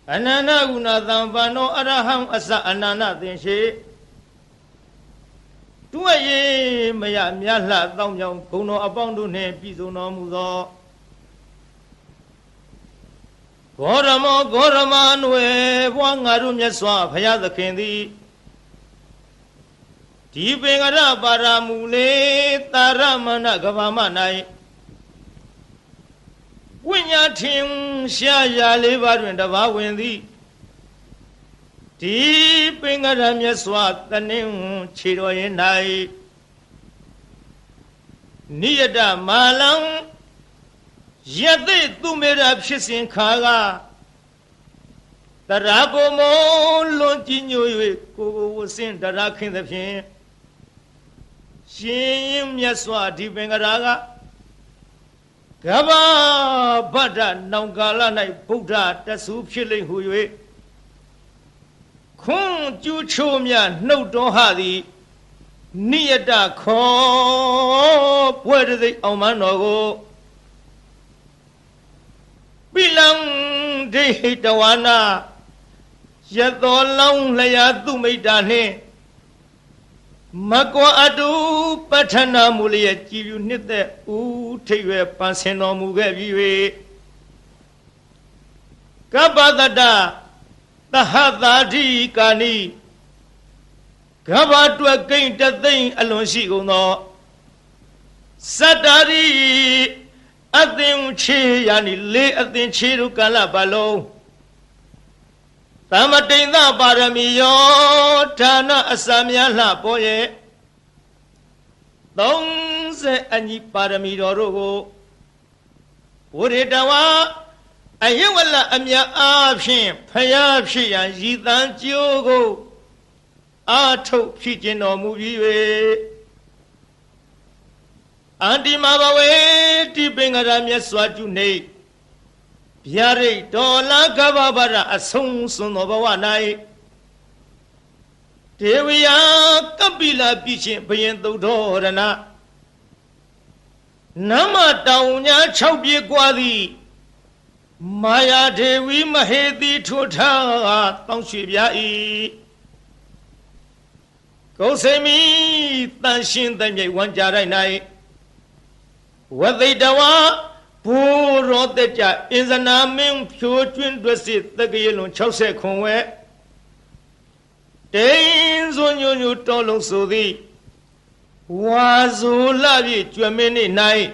Anana guna thampano araham asa anana thinshe Tuaye maya myala thaumyong kuno apong du ne piso no mu tho Gorama nwe bwa ngaru myat swa phaya thakhin thi Di pengara paramu le taramana gavama nai Winya thim sha ya le ba twin taba win thi Di pengara myat swa tanin chi ro yin nai Niyata malang Yate tumera phit sin kha ga Tara ko mo lon ji nyo ywe ko wo sin tara khin the phin Shin myat swa di pengara ga Gaba bada naungala nai Buddha tasu phit lai hu ywe Khun chu cho mya naut ton ha thi Niyata kho pwe de aung man no ko Bilang de tawana Yato long laya tu meita ne Makwa adu patana muliya jivu nite U thaywe panseno muge viwe Kabadada Tahadadi kani Kabadwa kain tathain alonsi gono Satari Atin che yani le atin che ru kala balong Tamatinda parami yo Thana asamya la po ye Thong se anyi parami ro ro ko Puritawa Ayawala amya apshin Phaya phit yan yi than jio ko Athuk phit jin taw mu bi we Anti mabawe di pengara myat swa ju ne Pyare dola gababara asung sun no bawa nai Dewiya kapila bichin byin thu tho rana Nama taung nya 6 pye kwa thi Maya dewi maheti thu tha taung shwe pya I Kausemi tan shin tan myai wan ja rai nai Wadaidawa Puro teja Inzana ming pyo chwin dwesi Tagayilun 60 khunwe Tenzo nyonyo tolong sudi Wazu labi chwemini nai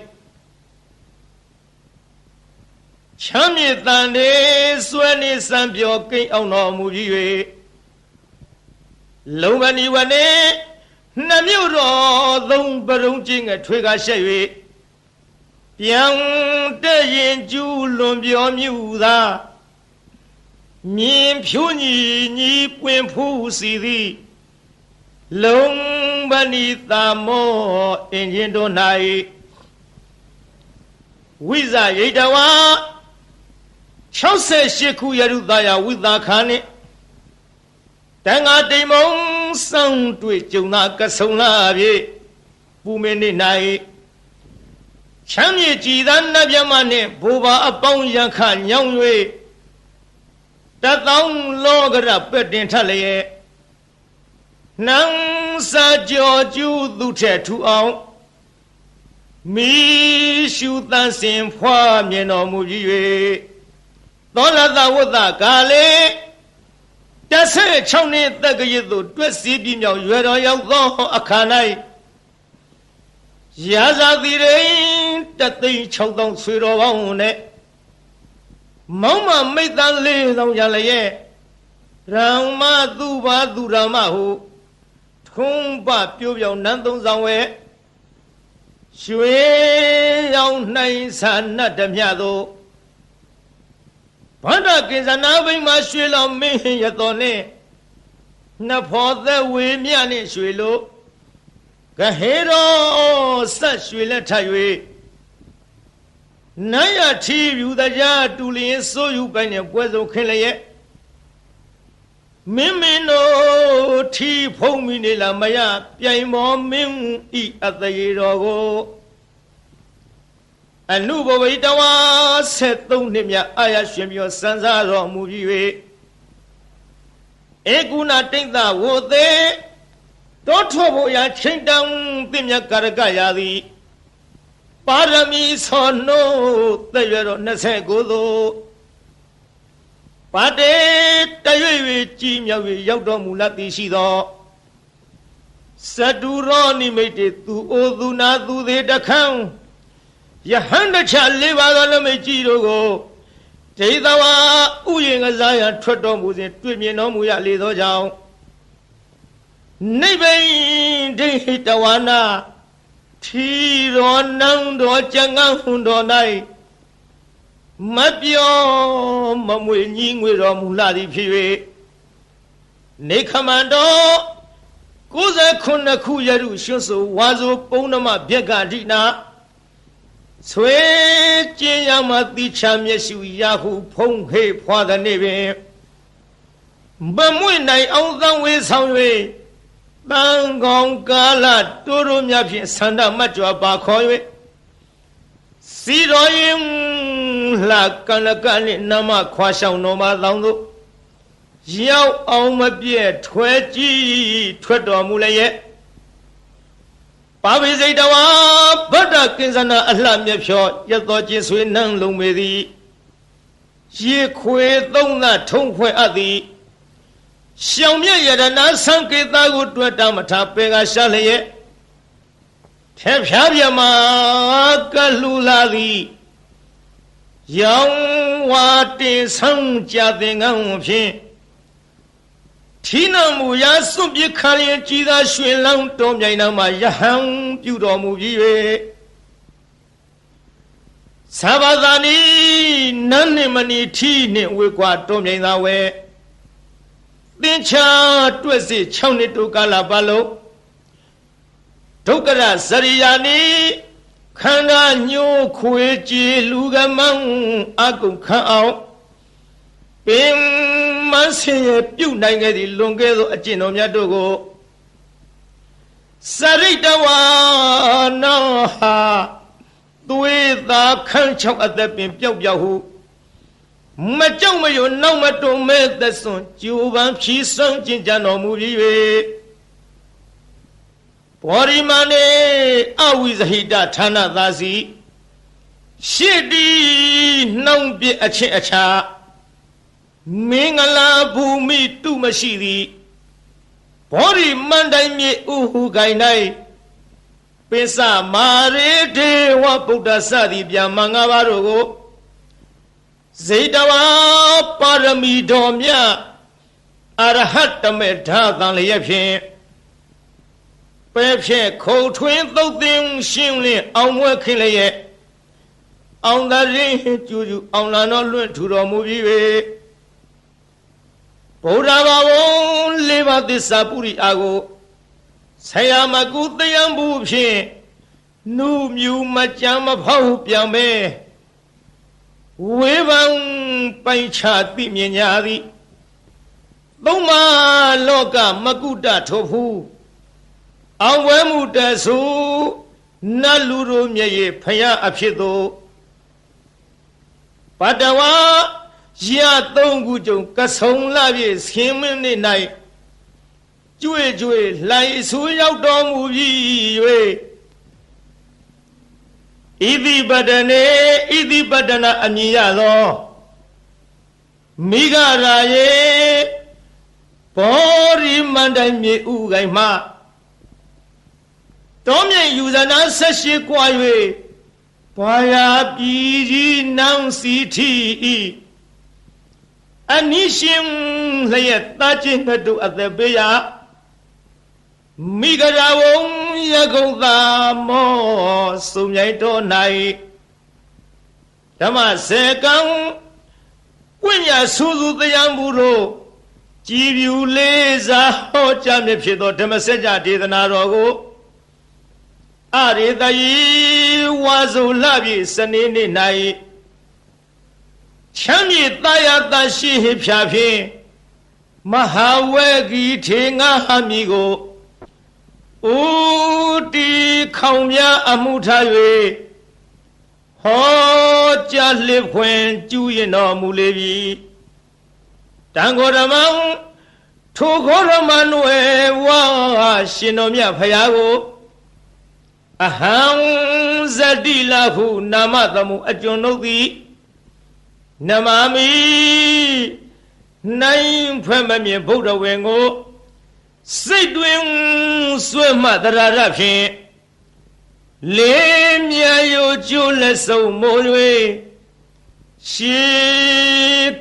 Chamye tande Sweni sanpyo king aung no mu biwe Lomani wane Namyo ro Thong parong jing a thwe ka shet ywe Piang de yin ju lun pyo myu tha Myin phyo ni pwin phu si thi Long bani tha mo in yin do nai Wiza yitawa 68 ခုရရုသားယဝိသခါနှင့်တန်ဃာတိမ်မုံဆောင်တွေ့ကြုံသာကဆုံလာပြီပူမင်းနေ့၌ချမ်းမြေကြည်သာနတ်မြတ်မနှင့်ဘိုးဘာအပေါင်းရန်ခညောင်း၍တသောင်းလောကရပက်တင်ထလျက်နန်းစာကြောကျူးသူထက်ထူအောင်မိရှုတန်စင်ဖွာမြင်တော်မူပြီး၍သောလသဝတ္တကာလေ16နှစ်တက္ကရာသို့တွက်စီပြမြောက်ရွယ်တော်ရောက်သောအခါ၌ရာဇာတိရိ1,600,000ဆွေတော်ပေါင်းနှင့်မောင်မမိတ်တန်4,000ရလျက်ရံမသူဘာသူရမဟုထုံးပပြိုးပြောင်းနန်းသုံးဆောင်ဝဲရွှေရောင်နိုင်ဆာနတ်ဓမြသို့ဗန္ဒကိဇနာဘိမှာရွှေလောင်မင်းရတော်နှင့်နှဖောသက်ဝေမြနှင့်ရွှေလို့ကဟေရောဆက်ရွှေလက်ထပ်၍နတ်ရထီယူတရားတူလျင်စိုးယူကိုင်းတဲ့ပွဲစုံခင်းလျက်မင်းမင်းတို့ထီဖုံးမိနေလားမရပြိုင်မောမင်းဤအသေးတော်ကို အနုဘဝိတဝါ73နှစ်မြတ်အာရရှင်ပြောစံစားတော်မူပြီး၍ဧကုဏတိတ်္တဝေသေးတောထောဖို့ရာချိန်တန်သင်မြတ်ကာရကရာသည်ပါရမီဆောနှုတ်သက်ရွယ်တော်29သို့ပါတေတရွေ၍ကြီးမြောက်၍ရောက်တော်မူလသည်ရှိသောစတုရောနိမိတ်တေသူအိုသူနာသူသေးတခန်းယဟန်တချ၄ပါးသောလမိတ်ကြီးတို့ကိုဒိဋ္ဌဝါဥယျာဉ်ကစားရထွက်တော်မူစဉ်တွေ့မြင်တော်မူရလေသောကြောင့်နိဗ္ဗိဒိဋ္ဌဝါနာထီတော်နံတော်ကျန်ငန်းဟွန်တော်၌မပြောမမွေညီငွေတော်မူလာသည်ဖြစ်၍နေခမန္တော်69ခုရရုရွှွတ်ဆိုဝါဆိုပုံနမဗျက်ကတိနာဆွေကျင်းရမတိချမျက်ရှုရဟုဖုံးခေဖွာသည်နေပင်မမွေနိုင်အောင်သံဝေဆောင်၍တန်ကောင်ကာလတိုးတို့များဖြင့်ဆန္ဒမတ်ကြွပါခေါ်၍စီတော်ရင်လှကလကနှင့်နမခွာဆောင်တော်မှာတောင်းတို့ရောက်အောင်မပြည့်ထွဲကြည့်ထွက်တော်မူလည်းရဲ့ပါဝိစိတ်တဝါဗဒ္ဒကိဉ္စနာအလှမြတ်ဖြောရတော်ချင်းဆွေနှံလုံးပေသည်ရေခွေသုံးသထုံခွဲအပ်သည်ရှောင်မြရတနာသံကေတကိုတွေ့တမထပေကရှာလျက်ထဲဖြားပြမကလူလာသည်ရောင်ဝါတင်ဆောင်ကြတဲ့ငောင်းဖြင့်ထီနမူရာစွန့်ပစ်ခါရင်ကြည်သာရွှင်လောင်းတော်မြိုင်နာမှာယဟန်ပြုတော်မူပြီး၍သဘာဝနီနန်းနှင့်မနီထီနှင့်ဝေကွာတော်မြိုင်သာဝဲသင်္ချာတွက်စီ6နှစ်တိုကာလပတ်လုံးဒုက္ခရဇရိယာနီခန္ဓာညှိုးခွေကြည်လူကမန်းအကုခံအောင်ပင်မဆင်ရပြုတ်နိုင်ခဲ့သည့်လွန်ခဲ့သောအကျင့်တော်များတို့ကိုစရိတဝါနာဟာသွေးသာခန်းချောက်အသက်ပင်ပျောက်ပျောက်ဟုမကြောက်မရွံ့နောက်မတုံမဲ့သက်စွန်ကျူပန်းဖြီးဆုံးကျင့်ကြံတော်မူပြီး၍ဘောရိမနေအဝိဇဟိတဌာနသာစီရှေတီနှောင်ပြအချင်းအခြားမင်္ဂလာဘူမိတုမရှိသည်ဘောရိမန္တိုင်မြေဥဟုကိုင်၌ပိစမာရေဒေဝဗုဒ္ဓစသည်ဗျာမင်္ဂပါတို့ကိုဇေတဝါပါရမီတော်မြတ်အရဟတမေဓာသံလျက်ဖြင့်ပဲဖြင့်ခုံထွင်းသုတ်သင်ရှင်းလင်းအောင်မွဲခင်းလျက်အောင်သာရင်ကျူကျူအောင်လာတော်လွင့်ထူတော်မူပြီး၍ဗုဒ္ဓဘာဝလေးပါးသစ္စာပုရိအာကိုဆရာမကုတယံဘူးဖြင့်နုမြူမကြမ်းမဖောက်ပြန်ပဲဝေဘံပိုင်ချသိမြင်ကြသည်သုံးပါလောကမကုတထိုဖူးအောင်ဝဲမှုတဆူနတ်လူတို့မျက်ရည်ဖယားအဖြစ်သို့ပတဝါရ3ခုကြုံကဆုံလာပြည့်ဆင်းမင်းနေ၌ကျွေကျွေလှိုင်ဆူရောက်တော်မူပြီး၍ဣတိပတနေဣတိပတနာအမည်ရသောမိဂရာယေဘောရိမန္တိုင်မြေဥကိုင်မှတော်မြင့်ယူဇနာ78ကွာ၍ဘာယာပြည်ကြီးနန်းစီထီဤအနိရှင်လျက်တာချင်းတို့အသက်ပေးရမိဂရာဝံယကုံသာမောစုံမြိုင်တော်၌ဓမ္မစေကံဝိညာဆူဆူတရားမှုတို့ကြည်ပြူလေးစားဟောကြားမြဖြစ်သောဓမ္မစကြာဒေသနာတော်ကိုအရိတယီဝါစုလပြီစနေနေ့၌ချမ်းမြေတာယာတရှိဟဖြာဖြင့်မဟာဝေဂီထေငါဟမီကိုဥတီခေါင်များအမှုထား၍ ဟောကြားလစ်ခွင်ကျူးရင်တော်မူလေပြီတန်ခေါ်ဓမ္မထိုခေါ်ဓမ္မနွယ်ဝါရှင်တော်မြတ်ဖရာကိုအဟံဇတိလဟုနာမသမှုအကျွန်ုပ်သည်နမမိနိုင်ဖွဲ့မမြင်ဗုဒ္ဓဝေကိုစိတ်တွင်ဆွဲမှတရရဖြင့်လေးမြယိုကျိုးလက်စုံမိုး၍ရှေ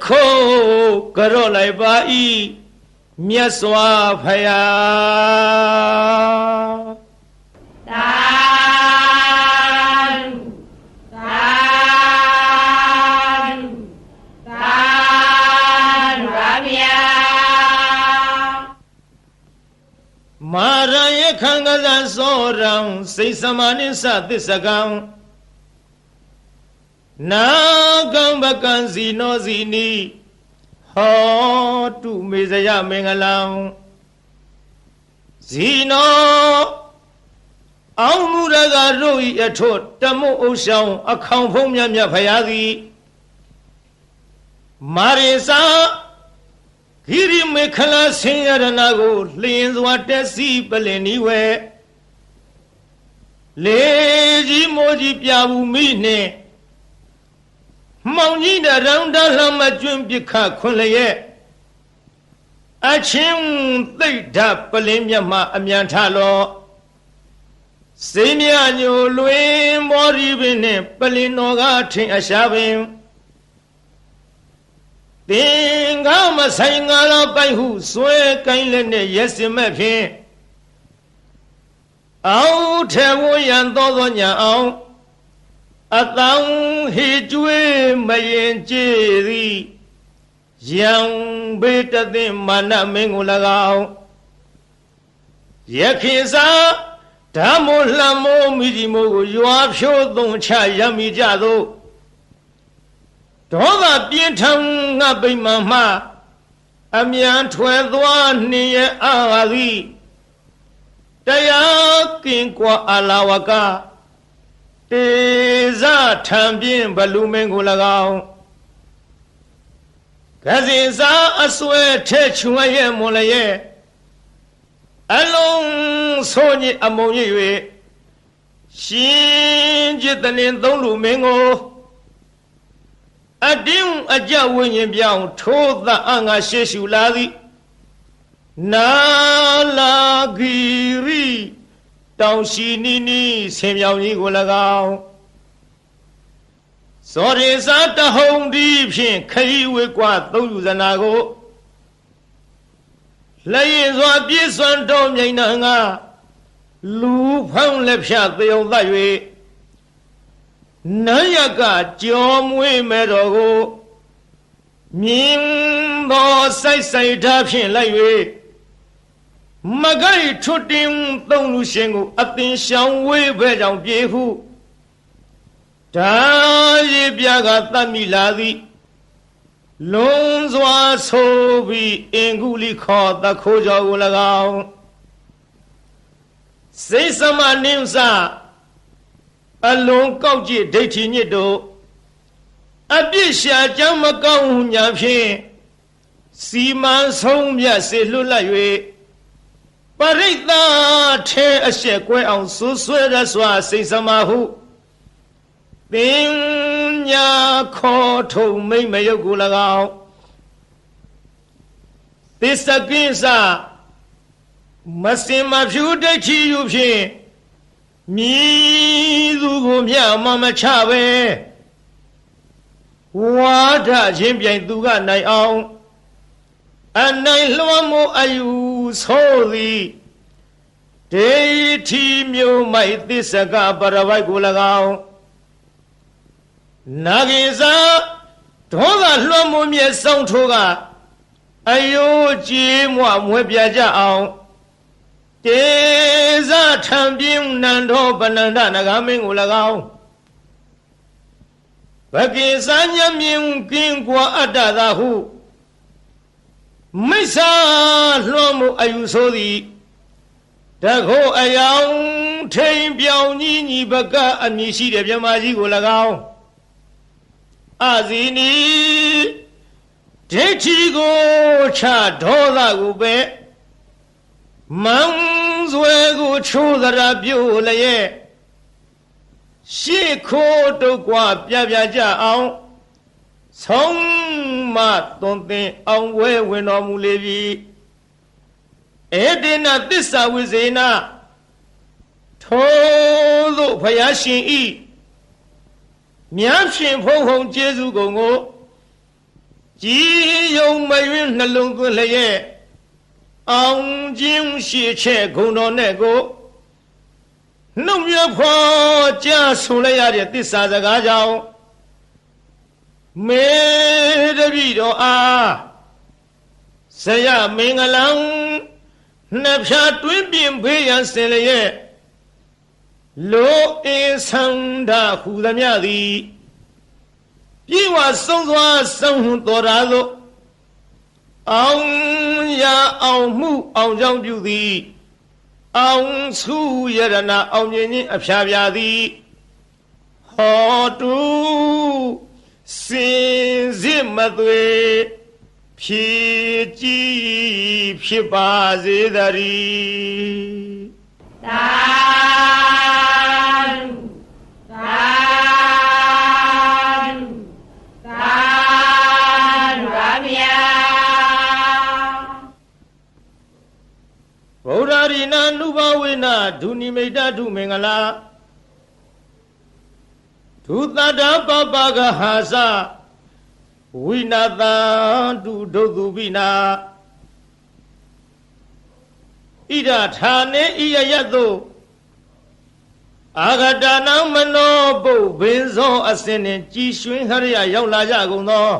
ခိုးကြော့လိုက်ပါ၏မြတ်စွာဘုရားသာမာရယခံကစားစောရံစိတ်စမနိသသစ္စကံနာကံပကံစီနောစီနီဟောတုမေဇယမင်္ဂလံဇီနောအောင်မူရကတို့ဤအထွတ်တမုတ်ဥဆောင်အခေါင်ဖုံးမြတ်မြတ်ဖရာသည်မာရိစာဂိရိမေခလာဆင်းရဏကိုလျင်စွာတက်စီပလင်နီဝဲလေကြီးမိုးကြီးပြဘူးမိနှင့်မောင်ကြီးတဲ့ရောင်တလှမကျွန်းပြခခွန်လျက်အချင်းသိဒ္ဓပလင်မြတ်မှအမြန်ထလောစေမြညိုလွင်မောရီပင်နှင့်ပလင်တော်ကထင်အရှာပင်သင်္ကာမဆိုင်ငါတော်ပိုက်ဟုဆွဲကိုင်းလက်နဲ့ရက်စင်မဲ့ဖြင့်အောက်ထဲဝရန်သောညာအောင်အတောင်ဟေကျွေးမရင်ကြည်သည်ယံဘေတသိမာနမင်းကို၎င်းယခိစာဓမ္မလှမိုးမိဒီမိုးကိုရွာဖြိုးသုံးချရမိကြသောဒေါသပြင်းထန်ငါပိမ္မာမှအမြန်ထွယ်သွားနှင်းရဲ့အာသည်တရားကင်ကွာအလာဝကတေဇထံပြင်းဘလူမင်းကို၎င်းကစီစာအစွဲထဲချွန်ရဲ့မွန်လျက်အလုံးဆိုညအမုံ၍ရှင်จิตတနသုံးလူမင်းကိုအတင်းအကြဝိညာဉ်ပြောင်းထိုးသအငါရှေ့ရှုလာသည်နာလာဂီရီတောင်ရှိနီနီဆင်ပြောင်ကြီးကို၎င်းစောရေစာတဟုံဒီဖြင့်ခရီးဝေကွာသုံးယူဇနာကိုလက်ရင်စွာပြည့်စွမ်းတော်မြိန်နာငါလူဖောင်းလက်ဖြတ်သေုံသတ်၍နန်းရကကြောမွေးမဲ့တော်ကိုမြင်းသောစိုက်စိုက်ထားဖြင့်လိုက်၍မကိုက်ထွတ်တင်သုံးလူရှင်ကိုအသင်ရှောင်ဝေးပဲကြောင့်ပြေဟုဒါရီပြကတတ်မိလာသည်လုံးစွာဆိုပြီးအင်္ဂုလိခေါ်တခိုးကြောကို၎င်းစိတ်စမနင်းစအလုံးကောက်ကြည့်ဒိဋ္ဌိညစ်တို့အပြစ်ရှာကြောင်းမကောင်းဟုညာဖြင့်စီမံဆုံးမြတ်စေလွတ်လပ်၍ပရိသတ်ထဲအရှက်ကွဲအောင်ဆူဆွဲရစွာစိတ်စမဟုပညာခေါ်ထုံမိမ့်မယုတ်ကို၎င်းသစ္စကိစ္စမစင်မဖြူဒိဋ္ဌိယူဖြင့်မြည်သူကိုမြမမချပဲဝါဒချင်းပြိုင်သူကနိုင်အောင်အနိုင်လွှမ်းမိုးအယူဆိုသည်ဒေထီမျိုးမိုက်သစ္စကပရဝိုက်ကို၎င်းနာဂိစာဒေါသလွှမ်းမိုးမြဲဆောင်ထိုးကအယိုးကြည်မွမွဲပြကြအောင်တေဇထံပြင်းနန္ဒောပနန္ဒနဂမင်းကို၎င်းဘကိစာညမြင်ကင်းကွာအတ္တသာဟုမိစ္ဆာလွှမ်းမိုးအယူဆိုသည်တခိုးအယောင်ထိန်ပြောင်ကြီးညီဘကအမည်ရှိတဲ့မြမကြီးကို၎င်း အာဇီနီဒိဋ္ဌိကိုချဒေါသကိုပဲမောင်စွဲကိုချိုးသရာပြုတ်လျက်ရှေ့ခိုးတုတ်ကွာပြပြကြအောင်ဆုံးမသွန်သင်အောင်ဝဲဝင်တော်မူလေပြီဧတေနသစ္စာဝိဇေနထိုသို့ဘုရားရှင်ဤမြတ်ရှင်ဖုံဖုံကျေးဇူးကုန်ကိုကြည်ယုံမယွင်းနှလုံးသွင်းလျက်အောင်ခြင်းရှိချက်ဂုဏ်တော်နဲ့ကိုနှုတ်မြဖွာကြားဆိုလိုက်ရတဲ့သစ္စာစကားကြောင့်မေတ္တိတော်အားဇယမင်္ဂလံနှစ်ဖြာတွင်းပြင်ဘေးရန်စင်လျက်လောအင်းဆန္ဒဟူသမျှသည်ပြေဝဆုံးစွာဆုံးတော်ရာသို့အောင်ရအောင်မှုအောင်ကြောင့်ပြုသည်အောင်စုယရဏအောင်မြင်ခြင်းအဖျားပြသည်ဟောတုစင်စစ်မသွေဖြည့်ကြည်ဖြစ်ပါစေတည်းသာဓုသာဓုသာဓုပါဗျာဗုဒ္ဓရိနာနုဘဝေနဒုနိမိတ်တုမင်္ဂလာဒုသတ္တပပကဟာစဝိနာတံတုဒုသုပိနာဣဒထာနေဣယယတုအာဂတနာမနောပုဗ္ဗင်္ဇောအစင်နှင့်ကြည်ရွှင်ဟရိယရောက်လာကြကုန်သော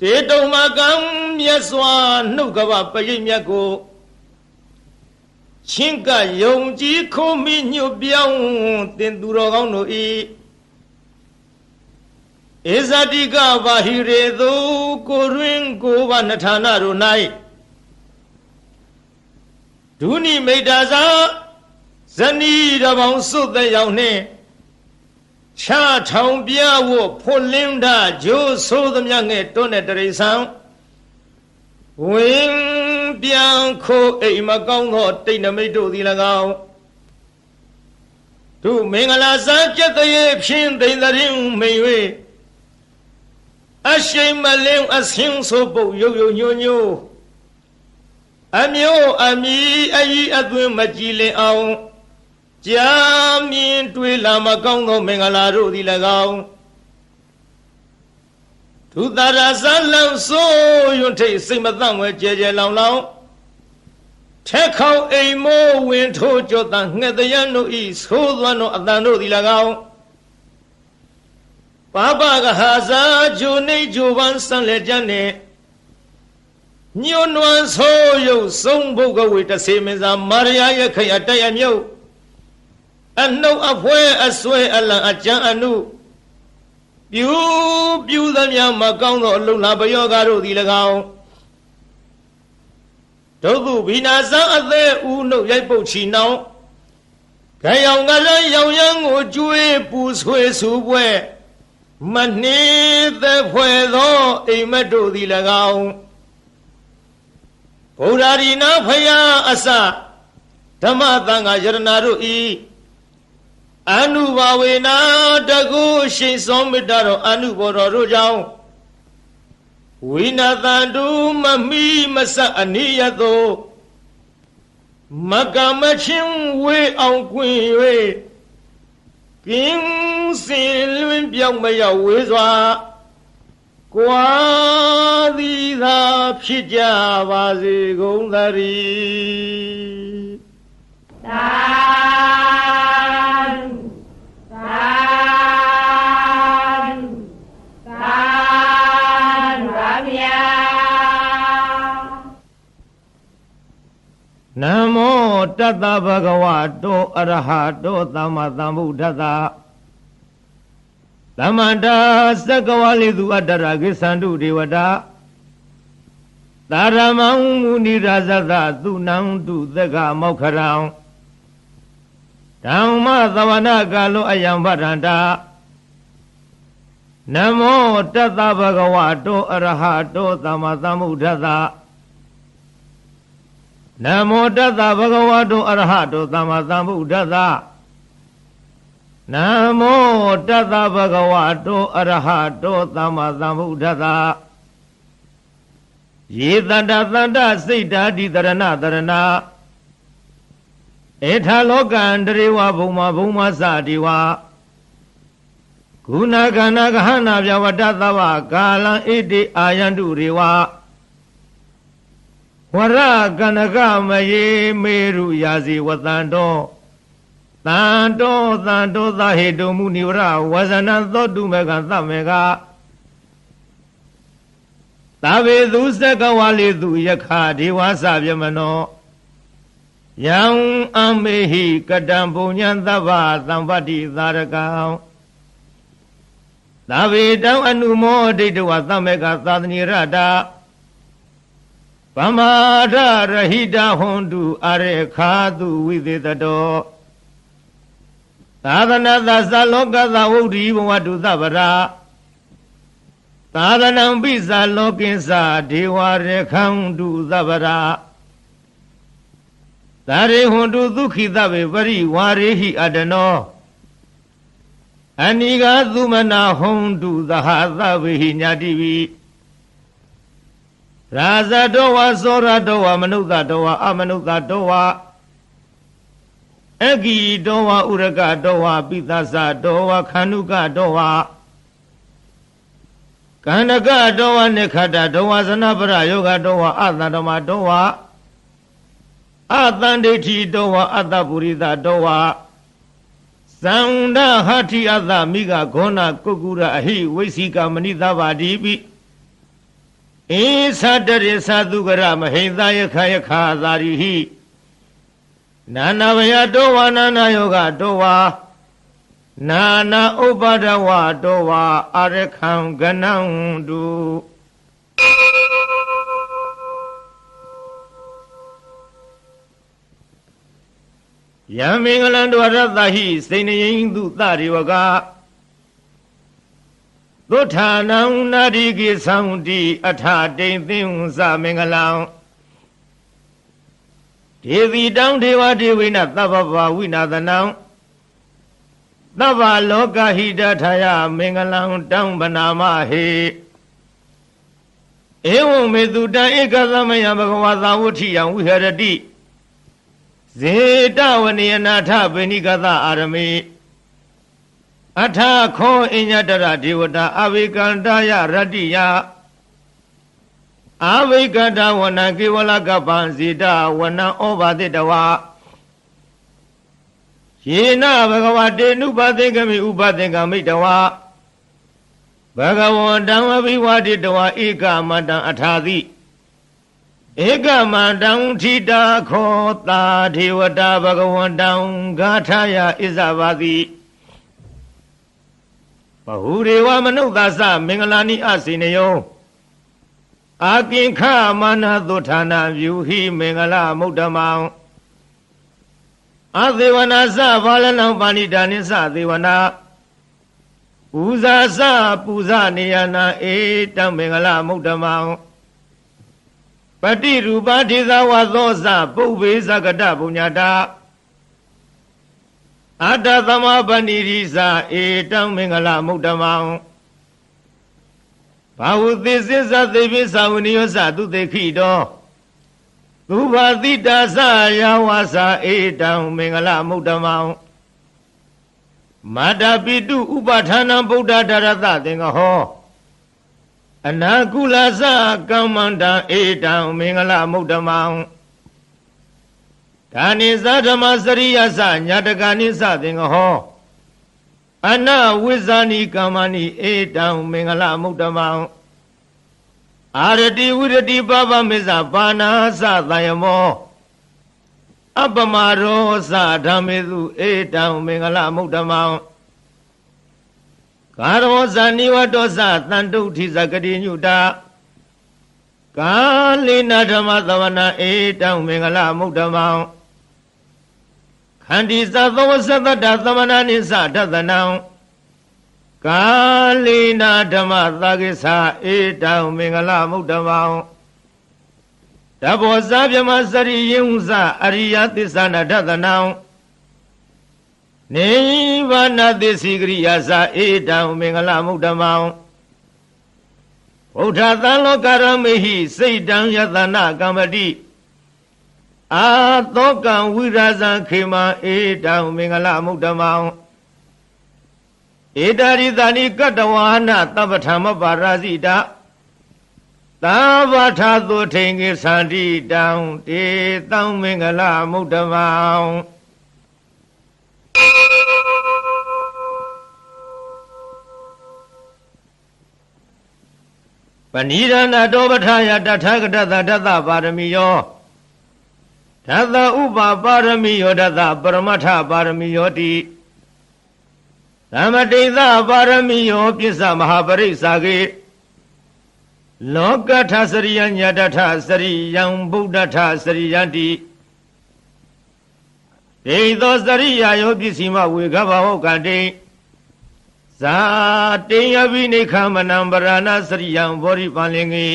တေတုံမကံမြတ်စွာနှုတ်ကပပရိတ်မြတ်ကိုချင်းကယုံကြည်ခိုးမိညွတ်ပြောင်းတင်သူတော်ကောင်းတို့ဤဧဇတိကဘာဟိရေသူကိုရင်းကိုဘာနထာနာတို့၌ဒုနိမိတ်တာသာဇနီးတပေါင်းစွတ်တဲ့ရောက်နှင့်ချထောင်ပြဝဖွလင်းတာဂျိုးဆိုးသမျှငဲ့တွန်းတဲ့တရိษံဝင်ပြန်ခိုးအိမ်မကောင်းသောတိတ်နမိတ်တို့သည်၎င်းသူမင်္ဂလာစာကျက်တဲ့ဖြင့်သိမ့်တဲ့မိန်၍အရှိန်မလင်းအဆင်းဆိုပုတ်ရုပ်ရုပ်ညို့ညို့အမျိုးအမီအကြီးအသွင်းမကြည်လင်အောင်ကြာမြင်တွေ့လာမကောင်းသောမင်္ဂလာတို့သည်၎င်းသူသာရဇလံဆိုယွန်းထိတ်စိတ်မသန့်ဝဲကြဲကြဲလောင်လောင်ထက်ခေါအိမ်မိုးဝင်ထိုးကြောတန်ငှက်တရံတို့ဤသိုးသွမ်းသောအတန်တို့သည်၎င်းပပကဟာဇာဂျိုနေဂျိုပန်းဆန်လေကြနှင့်ညွန်းနွမ်းဆိုးရုပ်ဆုံးဘုတ်ကဝေတစေမင်းသာမာရယာရခိအတရမြုပ်အနှုတ်အဖွဲအဆွဲအလံအကြံအနုပြူသမျှမကောင်းသောအလုံးလာပယောဂါတို့သည်၎င်းဒုက္ခဘိနာဇံအသေးဦးနှုတ်ရိုက်ပုတ်ချီနှောင်းခရောင်ကလည်းရောင်ရမ်းကိုကျွေးပူဆွေဆူပွဲမနှင်းသက်ဖွဲ့သောအိမ်မက်တို့သည်၎င်းဗုဒ္ဓရိနာဖယားအစဓမ္မသံဃာယရဏတို့ဤအနုဘဝေနာတကုရှိန်သောမေတ္တာတော်အနုဘောတော်တို့ကြောင့်ဝိနာတန္တုမမိမဆအနိယတောမကမချင်းဝေအောင်ကွင်၍ကင်းစင်လွင်ပြောင်းမရောက်ဝေးစွာကွာသည်သာဖြစ်ကြပါစေကုန်သတည်းသာဓုသာဓုသာဓုပါဗျာနမောတတ္တဗဂဝတောအရဟတောသမ္မာသမ္ဗုဒ္ဓတ္တသမန္တာသက္ကဝလိသူအတ္တရာကိသန္တုဒေဝတာသာရမံမုနိရာဇသသုနံတုသက္ကမောက္ခရံဓမ္မသဝနာကာလောအယံဗရန္တာ နမောတတ္တဗဂဝတောအရဟတောသမ္မာသမ္ဗုဒ္ဓသနမောတတ္တဗဂဝတောအရဟတောသမ္မာသမ္ဗုဒ္ဓသနမောတတ္တဗဂဝတောအရဟတောသမ္မာသမ္ဗုဒ္ဓသယေတတ္တသတ္တစိတ်ဓာတိတရဏတရဏဧထာလောကံတရေဝဘုံမဘုံမသတိဝဂုဏခန္ဓာကဟနာပြဝတ္တသဗ္ဗကာလံဣတိအာယန္တုရေဝဝရကနကမယေမေရုယာစီဝတန္တောတန္တောသဟေတုမုနိဝရဝဇနံသောတုမေကသမေကသဗ္ဗေသူစကဝါလေသူယခဒေဝသဗြမနောယံအမေဟိကတံပုညံသဗ္ဗသံပတ္တိသာရကံသဗ္ဗေတံအနုမောဒိဋ္ဌဝသမေကသာသနိရတာဗမာဒရဟိတဟွန်တုအရေခာတုဝိသေတတောသာသနာသသလောကသဝုဒ္ဓိဘဝတုသဗ္ဗရာသာသနံပိသလောကိသဒေဝရေခံတုသဗ္ဗရာသာရေဟွန်တုဒုက္ခိသဗေပရိဝါရေဟိအတနောအနိဃသုမနာဟွန်တုသဟသဗေဟိညာတိဝိရာဇတောဝသောရတောဝမနုဿတောဝအမနုဿတောဝအဂိတောဝဥရကတောဝပိသသတောဝခန္ဓုကတောဝကန္နကတောဝနိခတတောဝဇနပရယောဂတောဝအသန္တမတောဝအသန္ဒိဋ္ဌိတောဝအတ္တပုရိသတောဝသန္ဒဟဋ္ဌိအတ္တမိဂဂောဏကုက္ကုရအဟိဝိသိကမဏိသဗ္ဗတိပိဧသတရေသသုကရမဟိသယခယခာသာရိဟိနာနာဘယတောဝနာနာယောဂတောဝနာနာဥပါဒဝတောဝအရခံကနံတုယံမင်္ဂလံဒဝရတဟိစိဏယိန္တုသရိဝကသုထာနံနာရိကိသံတိအထတိန်သင်္သမင်္ဂလံဒေဝီတောင်ဒေဝဒေဝိနသဗ္ဗဗဝိနာသနံသဗ္ဗလောကဟိတထာယမင်္ဂလံတံဗနာမဟေဧဝံမေတုတံဧကသမယဘဂဝါသာဝဋ္ဌိယံဝိဟရတိဇေတဝနိယနာထဗေနိကသအာရမေအထခောအညတရဒေဝတာအဝိကန္တယရတ္တိယအဝိကတဝနံကေဝလကပံဇေတဝနံဩဘာတိတဝယေနဘဂဝတေနုပသင်္ကမိဥပသင်္ကမိတဝဘဂဝန္တံအဘိဝါတိတဝဧကမန္တံအထာတိဧကမန္တံထိတာခောတာဒေဝတာဘဂဝန္တံဂါထာယဣဇဘာတိဘဟုရေဝမနုဿသမင်္ဂလာနိအစိနယောအာကိခမာနသုဌာနပြုဟိမင်္ဂလမုဒ္ဓမံအသေဝနာသဘာလနံပါဏိတာနိသသေဝနာပူဇာသပူဇနေယနာဧတံမင်္ဂလမုဒ္ဓမံပတိရူပဒေသဝသောသပုဗ္ဗေသကတပုညတာအတ္တသမပဏိရိသဧတံမင်္ဂလမုဒ္ဓမံဘာဝသေစိသသေပိသဝနိယောသသူတေခိတောသုဘာတိတာသယာဝါစာဧတံမင်္ဂလမုဒ္ဓမံမာတာပိတုဥပဌာနံဗုဒ္ဓဒါရတသင်္ဃဟောအနာကုလသကမ္မန္တံဧတံမင်္ဂလမုဒ္ဓမံဒါနိသဓမ္မစရိယသညာတကာနိသသင်္ဃဟောအနဝိဇာနိကမ္မနိဧတံမင်္ဂလမုဒ္ဓမံအာရတိဝိရတိပပမေဇပါဏာသသယမောအပမရောသဓမ္မေသူဧတံမင်္ဂလမုဒ္ဓမံကာရောဇာနိဝတောသတန္တုဋ္ဌိဇဂတိညုတာကာလိနာဓမ္မသဝနာဧတံမင်္ဂလမုဒ္ဓမံခန္တီသသောဝသတ္တသမနာနိသဒသနံ ကာလိနာဓမ္မသာကိသဧတံမင်္ဂလမုဒ္ဓမောတဘောဇာပြမစရိယင်ဥဇအရိယသစ္ဆနာဒသနံနိဗ္ဗာနသစ္စိကရိယာသဧတံမင်္ဂလမုဒ္ဓမောဗုဒ္ဓသံလောကရမေဟိစိတ်တံယတနာကမ္မတိအာသောကံဝိရာဇံခေမံဧတံမင်္ဂလမုဒ္ဓမောဧတာရိသနိကတ္တဝါနသဗ္ဗထမပါရာဇိတာသဗ္ဗထာသုထိန်ကိသန္တိတံတေတံမင်္ဂလမုဒ္ဓမောပဏိရဏတောပထာယတထာဂတသဒသပါရမီယောဒသဥပပါရမီယောဒသပရမထပါရမီယောတိသမတိသပါရမီယောပစ္စမဟာပရိစ္ဆာကေလောကထစရိယညတထစရိယံဗုဒ္ဓထစရိယန္တိဒေသောစရိယာယောပစ္စည်းမဝေကဘဟောကတိဇာတေယပိနိခမနံပရဏစရိယံဘောရိပန်လင်္ကေ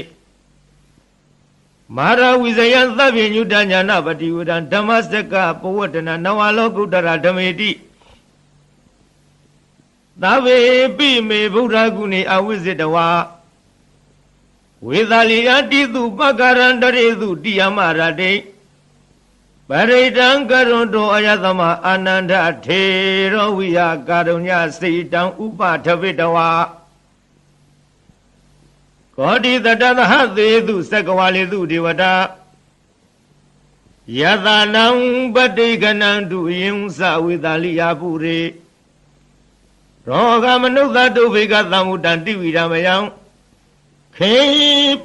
မာရဝိဇယံသဗ္ဗညုတညာနာပတိဝဒံဓမ္မစကပဝတ္တနာနဝလောကုတ္တရာဓမေတိသဗ္ဗေပိမေဗုဒ္ဓဂုဏေအဝိဇ္ဇတဝါဝေသာလီယတိတုပက္ကရံတရေတုတိယမရတိပရိဒံကရုံတောအယသမအာနန္ဒထေရောဝိယကာရုညစေတံဥပထဝိတဝါကောတိတတသဟသေတုသက္ကဝါလေတုဒေဝတာယသနံပတိကနံတုယင်္စဝေသာလီယပုရေရောဂမနုဿတုဘိကသံမုတံတိဝိရမယံခေ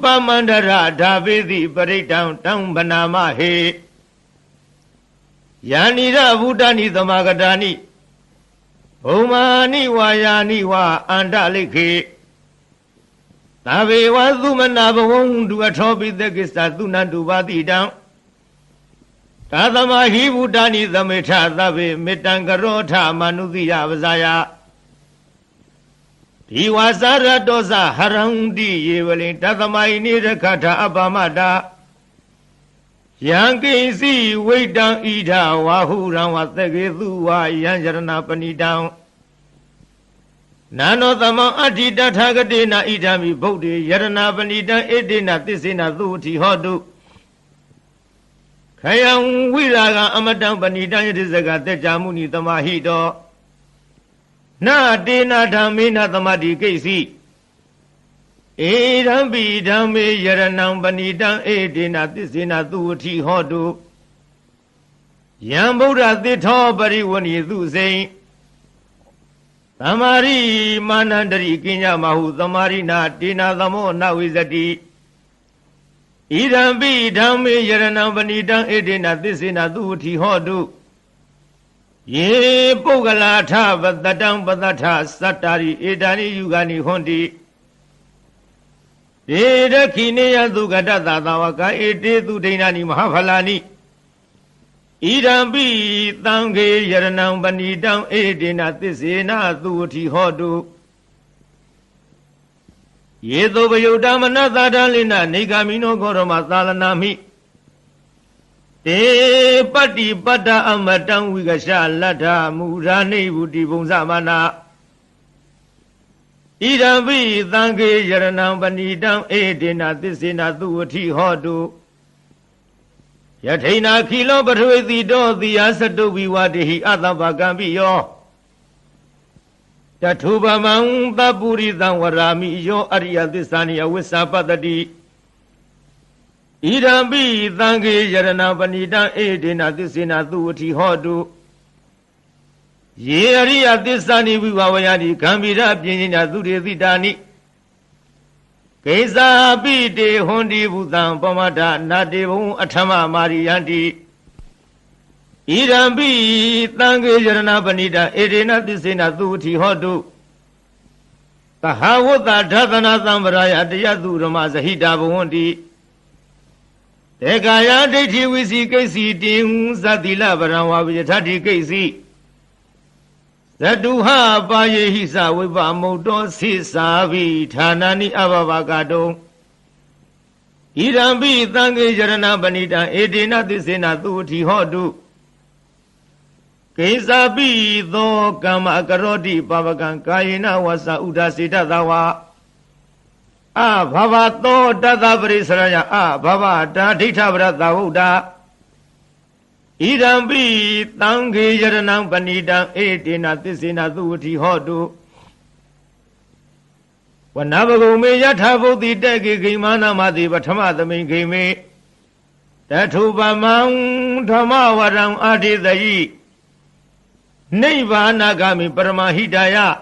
ပမန္တရဓာပိတိပရိဒံတံဗနာမဟေယာနိရဗုဒ္ဓနိသမဂတာနိဘုံမာနိဝါယာနိဝါအန္တလိခေသဗ္ဗေဝသုမနာဘဝံဒုအထောပိသကိစ္စသုနတုပါတိတံသာသမဟိဗုဒ္ဓနိသမေထသဗ္ဗေမေတ္တံကရောထမနုသိယပဇာယဒီဝါစာရတောဇဟရံတိယေဝလိတသမယိနိရခထအပမတာယံကိစီဝိတံဣဒဝါဟုရံဝသကေသူဝါယံယရဏပဏိတံနာနောသမံအဋ္ဌိတထာဂတေနဣဒံမိဗုဒ္ဓေယရဏပဏိတံဧတေနသစ္စေနသုဝတိဟောတုခယံဝိရာဂံအမတံပဏိတံယတိဇဂတေကြမုနိသမာဟိတောနာတေနဓမ္မေနသမတိကိစီဧရံပိဓမ္မေယရဏံပဏိတံဧတေနသစ္စေနသုဝတိဟောတုယံဗုဒ္ဓသစ္ထောပရိဝဏိသုစိံသမာရိမာနန္တရိကိညမဟုသမာရိနာတေနသမောနဝိဇတိဣရံပိဓမ္မေယရဏံပဏိတံဧတေနသစ္စေနသုဝတိဟောတုယေပုဂ္ဂလာထပတတံပတထသတ္တာရိဧတာနိယုဂာနိဟွန်တိဧရခိနေယသုကတသသာဝကဧတေသူဒိဏာနိမဟာဖလာနိဣရံပိသံဃေယရဏံပဏိတံဧတေနသစ္စေနသုဝတိဟောတုယေသောပယုတ္တမနသတံလိနနေဂာမိနောဂောရမသာလနာမိတေပတ္တိပတ္တအမတံဝိကရှလတ္ထမူရာနိဗုတိဘုံသမနာဣရံပိသံဃေယရဏံပဏိတံဧတေနသစ္စေနသုဝတိဟောတုယထိနာခိလောပထဝေတိတောတိယသတုဝိဝတိဟိအတ္တပကံပိယောတထုပမံသပုရိသံဝရာမိယောအရိယသစ္စာနိအဝိစ္ဆပတ္တိဣရံပိသံဃေယရဏပဏိတံဧတေနသစ္စေနသုဝတိဟောတုယေအရိယသစ္စာနိဝိဝဝယတိဂံဗီရပြင်းညာသူရေတိတာနိကိစ္စာပိတေဟွန်တိဘုသံပမဒနာတေဘုံအထမမာရိယန္တိဣရံပိသံဃေယရဏပဏိတံဧတေနသစ္စေနသုဝတိဟောတုသဟဝတ္တဓသနာသံဗရာယတယတုရမဇဟိတာဘဝန္တိတေကာယဒိဋ္ဌိဝိစီကိစီတင်ဇတိလဗရံဝါဝိယထတိကိစီ Zatuha Baye Hisa Viva Moto Sisavi Tanani Abavagato Irambi Tangi Jarana Banita Edina Tisina Tuti Hodu Kesabi Do Kama Karoti Pavakan Kaina Wasa Udasita Dawa Bhava To Dada Brisaraya Bhava Dadita Brata Uda Irambi Tangi Jaranam Panita Edina Tisina Tuti Hodu Wanabago me Yatabo the Degi Gimana Madi Batama the main game Tatuba Mount Tamawaram Adi the Yi Neva Nagami Paramahidaya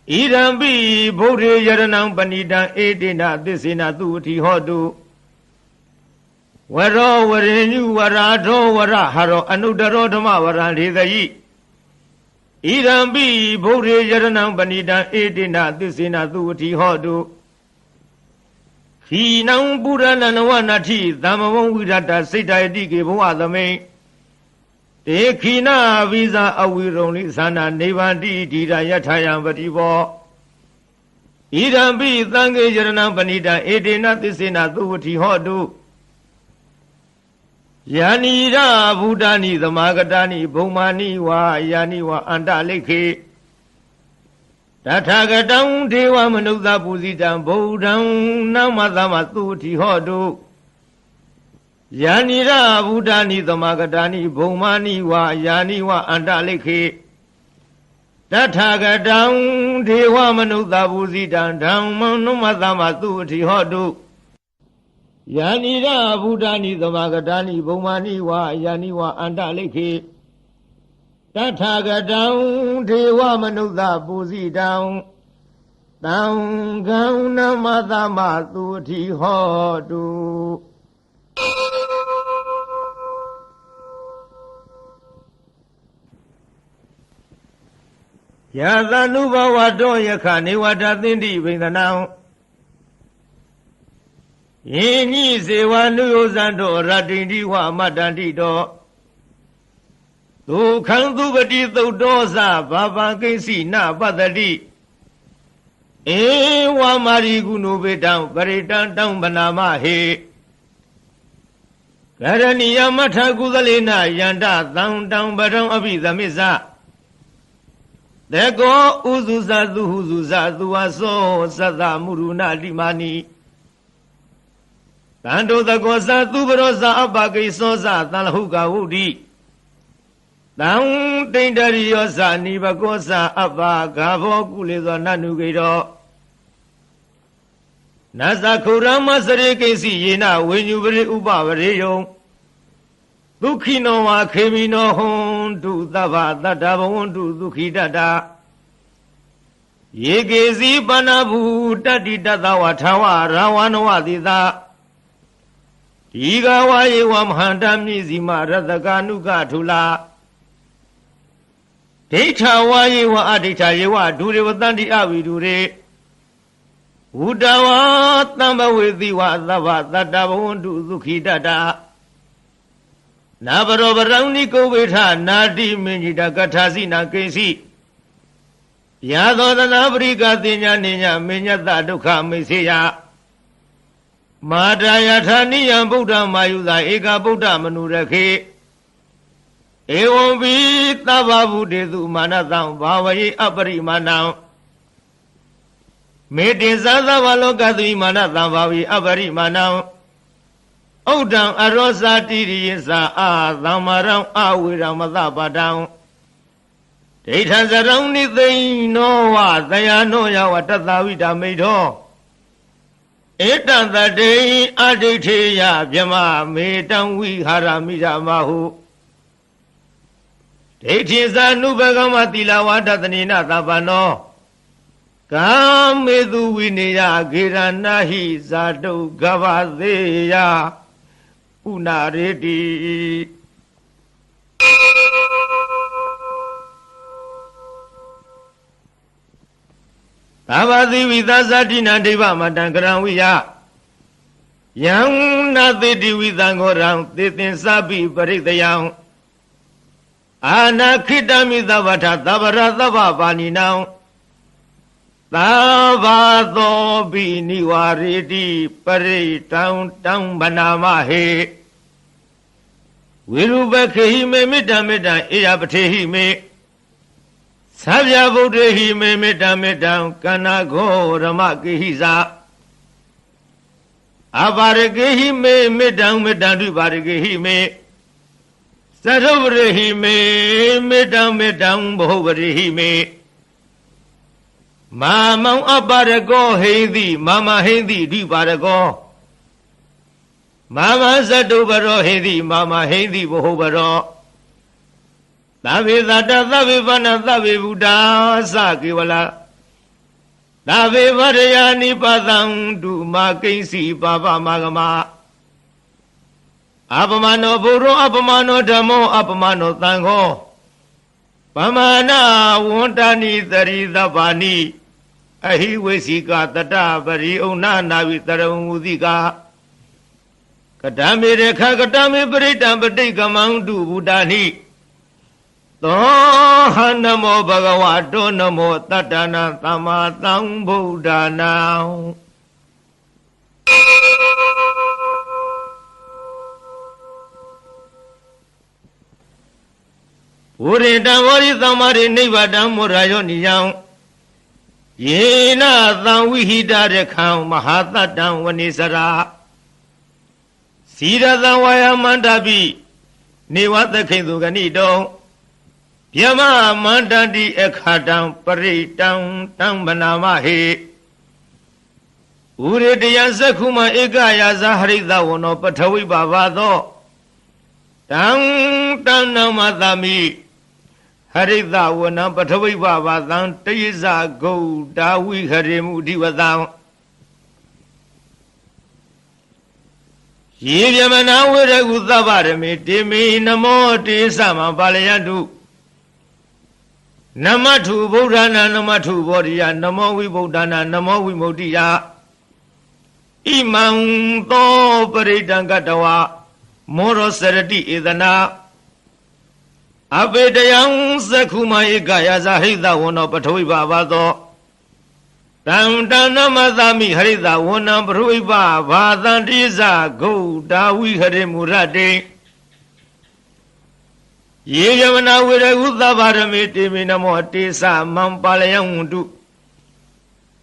Irambi Bodhi Jaranam Panita Edina Tisina Tuti Hodu Wero Warenu Warado Waraharo Anudaro Dama Warandi the Yi Irambi Bodhi Jaranam Panita Edina Tisina Tuti Hodu Hinam Burananawanati Damawon Widata Sita Diki Buadame Tekina Visa Awironi Sana Nevandi Dida Yatayam Vativo Irambi Tangi Jaranam Panita Edina Tisina Tuti Hodu Yanira Budani the Magadani Bomani wa Yani wa Andaleke Tatagadown Dewa Manuza Puzitan Bodown Namadama Tuti Hodu Yanira Budani the Magadani Bomani wa Yani wa Andaleke Tatagadown Dewa Manuza Puzitan Down Manumadama Tuti Hodu Yanira Budani the Magadani Bomani wa Yani wa Andaleke Tatagadown Dewa Manuza Puzi down Gauna Madama Tuti Hodu Yadanuba Wado Yakani Wadatindi Vindanao Yini Sewa Nuyozando Radindi wa Madandi do Tu Kandubati Dosa Baba Kesi na Badadi Wa Mariguno Bedam Baritan Down Banama He Garani Yamata Gudalina Yanda Down Badam Abi the Misa There go Uzuza Zuhuzuza Zuaso Sada Muruna Limani Tando the Goza Tuberosa Abaki Sosa Talhuga Udi Down Tindariosa Nibagosa Abba Gavo Kuliza Nanugido Nazakurama Sarikesi Yena when you very Ubavareo Dukino wa Kemino Hon to Dava Dadavon to Dukidada Yegezi Banabu Dadi Dadawatawa Rawanwadida Igawaye Wamhandami Zima Radaganuga Tula Data Waye wa Adita Yewa Durevandi Avidure Udawa Tamba with the Wazava Dadavon to Dukidada Nabarobaraniko Vita Nadi Minita Katazina Kesi Yado the Nabrika Dinya Ninya Minyata Duka Misia Madayatani Buddha Mayuda Eka Buddha Manurake Ewobi Tababu Dedu Manatang Bawayi Apari Manang Medizaza Valokadi Manatang Bawi Apari Manang Odang Arosa Tirisa Damaram Awiramazabadang Data Zaroni they know what they are no Yawatavida made ho Etan the day Aditya Vyama Metan we Haramida Mahu Datiza Nubagamati Wadatanina Tabano Kamedu Winia Giranahi Zado Gavazeya Unaredi Tabadi Vidazadina Deva Matangaranwiya Yang Nadidi Vidangorang Titin Sabi Paritayang အာနာခိတမိသဗ္ဗထသဗ္ဗရသဗ္ဗပါဏိနံသဗ္ဗသောပိနိဝရေတိပရိတံတံဗနာမဟေဝိရုပခေဟိမေမေတ္တမေတ္တဧယပထေဟိမေသဗ္ဗဗုဒ္ဓဟိမေမေတ္တမေတ္တကန္နာဂောရမကေဟိသာအပါရကေဟိမေမေတ္တမေတ္တဒုပါရကေဟိမေသရုပရိဟိမေမေတ္တမေတ္တဘဟုပရိဟိမေမာမောင်အပါရကောဟိတိမမဟိတိဒုပါရကောမမသတုပရောဟိတိမမဟိတိဘဟုပရောသဗ္ဗေသတ္တသဗ္ဗေဗနသဗ္ဗေဗုဒ္ဓသကေဝလသဗ္ဗေဝရယာနိပါတံဒုမကိဉ္စီပါပမဂမအပမနောဘုရောအပမနောဓမ္မောအပမနောသံဃောပမာဏဝန္တနိသရိသဗ္ဗာနိအဟိဝေစီကတတပရိဩနာနာဝိတရဝုတိကကတမေရခကတမေပရိတံပဋိကမံတုဗုဒ္ဓနိသောဟနမောဘဂဝတောနမောတတ္တနာသမ္မာသမ္ဗုဒ္ဓနာဝရိတံဝရိသမ္မာရိနိဗ္ဗာတံမောရယောနိယံယေနသံဝိဟိတရခံမဟာတတ္တံဝနိစရာစီရသံဝါယမန္တပိနေဝသခိသုဂဏိတောဗျမမန္တတိအခါတံပရိတံတံဗနာမဟေဥရတယသက္ခုမဧကယာဇဟရိတဝနောပထဝိပါဘာသောတံတံနမသမိဟရိတဝနံပထဝိပါဘာသံတယိဇဂௌတာဝိဟရိမုဓိဝတံယေဗျမနာဝရကုသဗ္ဗရမေတေမေနမောတေသမပါလယတုနမထုဗုဒ္ဓနာနမထုဘောဓိယနမောဝိဗုဒ္ဓနာနမောဝိမု ക്തി ယဣမံသောပရိတံကတဝမောရောစရတိဧဒနာအပေတယံသက္ခုမဧကယာဇဟိတဝနောပထဝိပါဘာသောတံတဏမသမိဟရိတဝနံပထဝိပါဘာသံတိဇဂௌတာဝိဟရိမူရတေယေယမနာဝေရဟုသဗ္ဗရမေတေမေနမောတေသမံပါလယံဝန္တု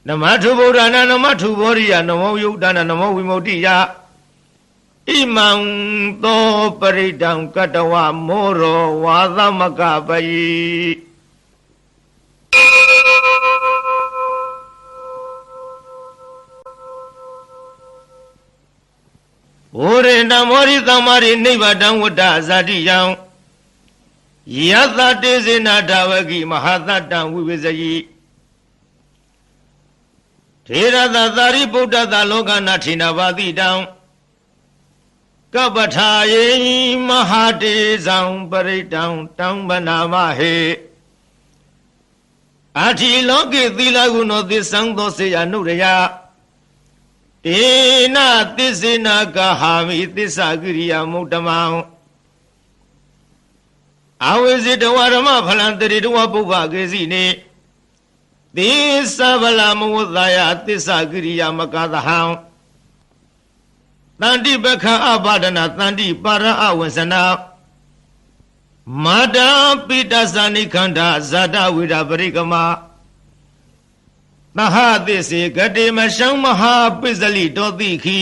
နမထုဗုဒ္ဓနာနမထုဘောရိယနမောယုဒနာနမောဝိမု ക്തി ယဣမံသောပရိတံကတဝမောရောဝါသမကပယိဘုရေနမောရိသမ္မာရိနိဗ္ဗာတံဝတ္တဇာတိယံယသတေဇေနဓဝကိမဟာတတံဝိဝေဇယိထေရသသာရိပုတ္တသလောကနာထိနာဘာတိတံကပ္ပထာယေမဟာတေဇံပရိတံတံဗနာမဟေအာတိလောကေသီလဂုဏောသစ္စံသောစေယနုရယတေနသစ္စေနာကဟာမိသစ္စာကိရိယာမုတ္တမံအဝိဇိတဝရမဖလံတရိတဝပုဗ္ဗကေစီနေသစ္စာဗလာမဝသယသစ္စာကိရိယာမကသဟံတန္တိပခအပါဒနာတန္တိပါရအဝဇ္ဇနာမာတာပိတသဏိခန္ဓာဇာတဝိရပရိကမသဟသစ္စေဂတိမရှံမဟာပိစလိတောတိခိ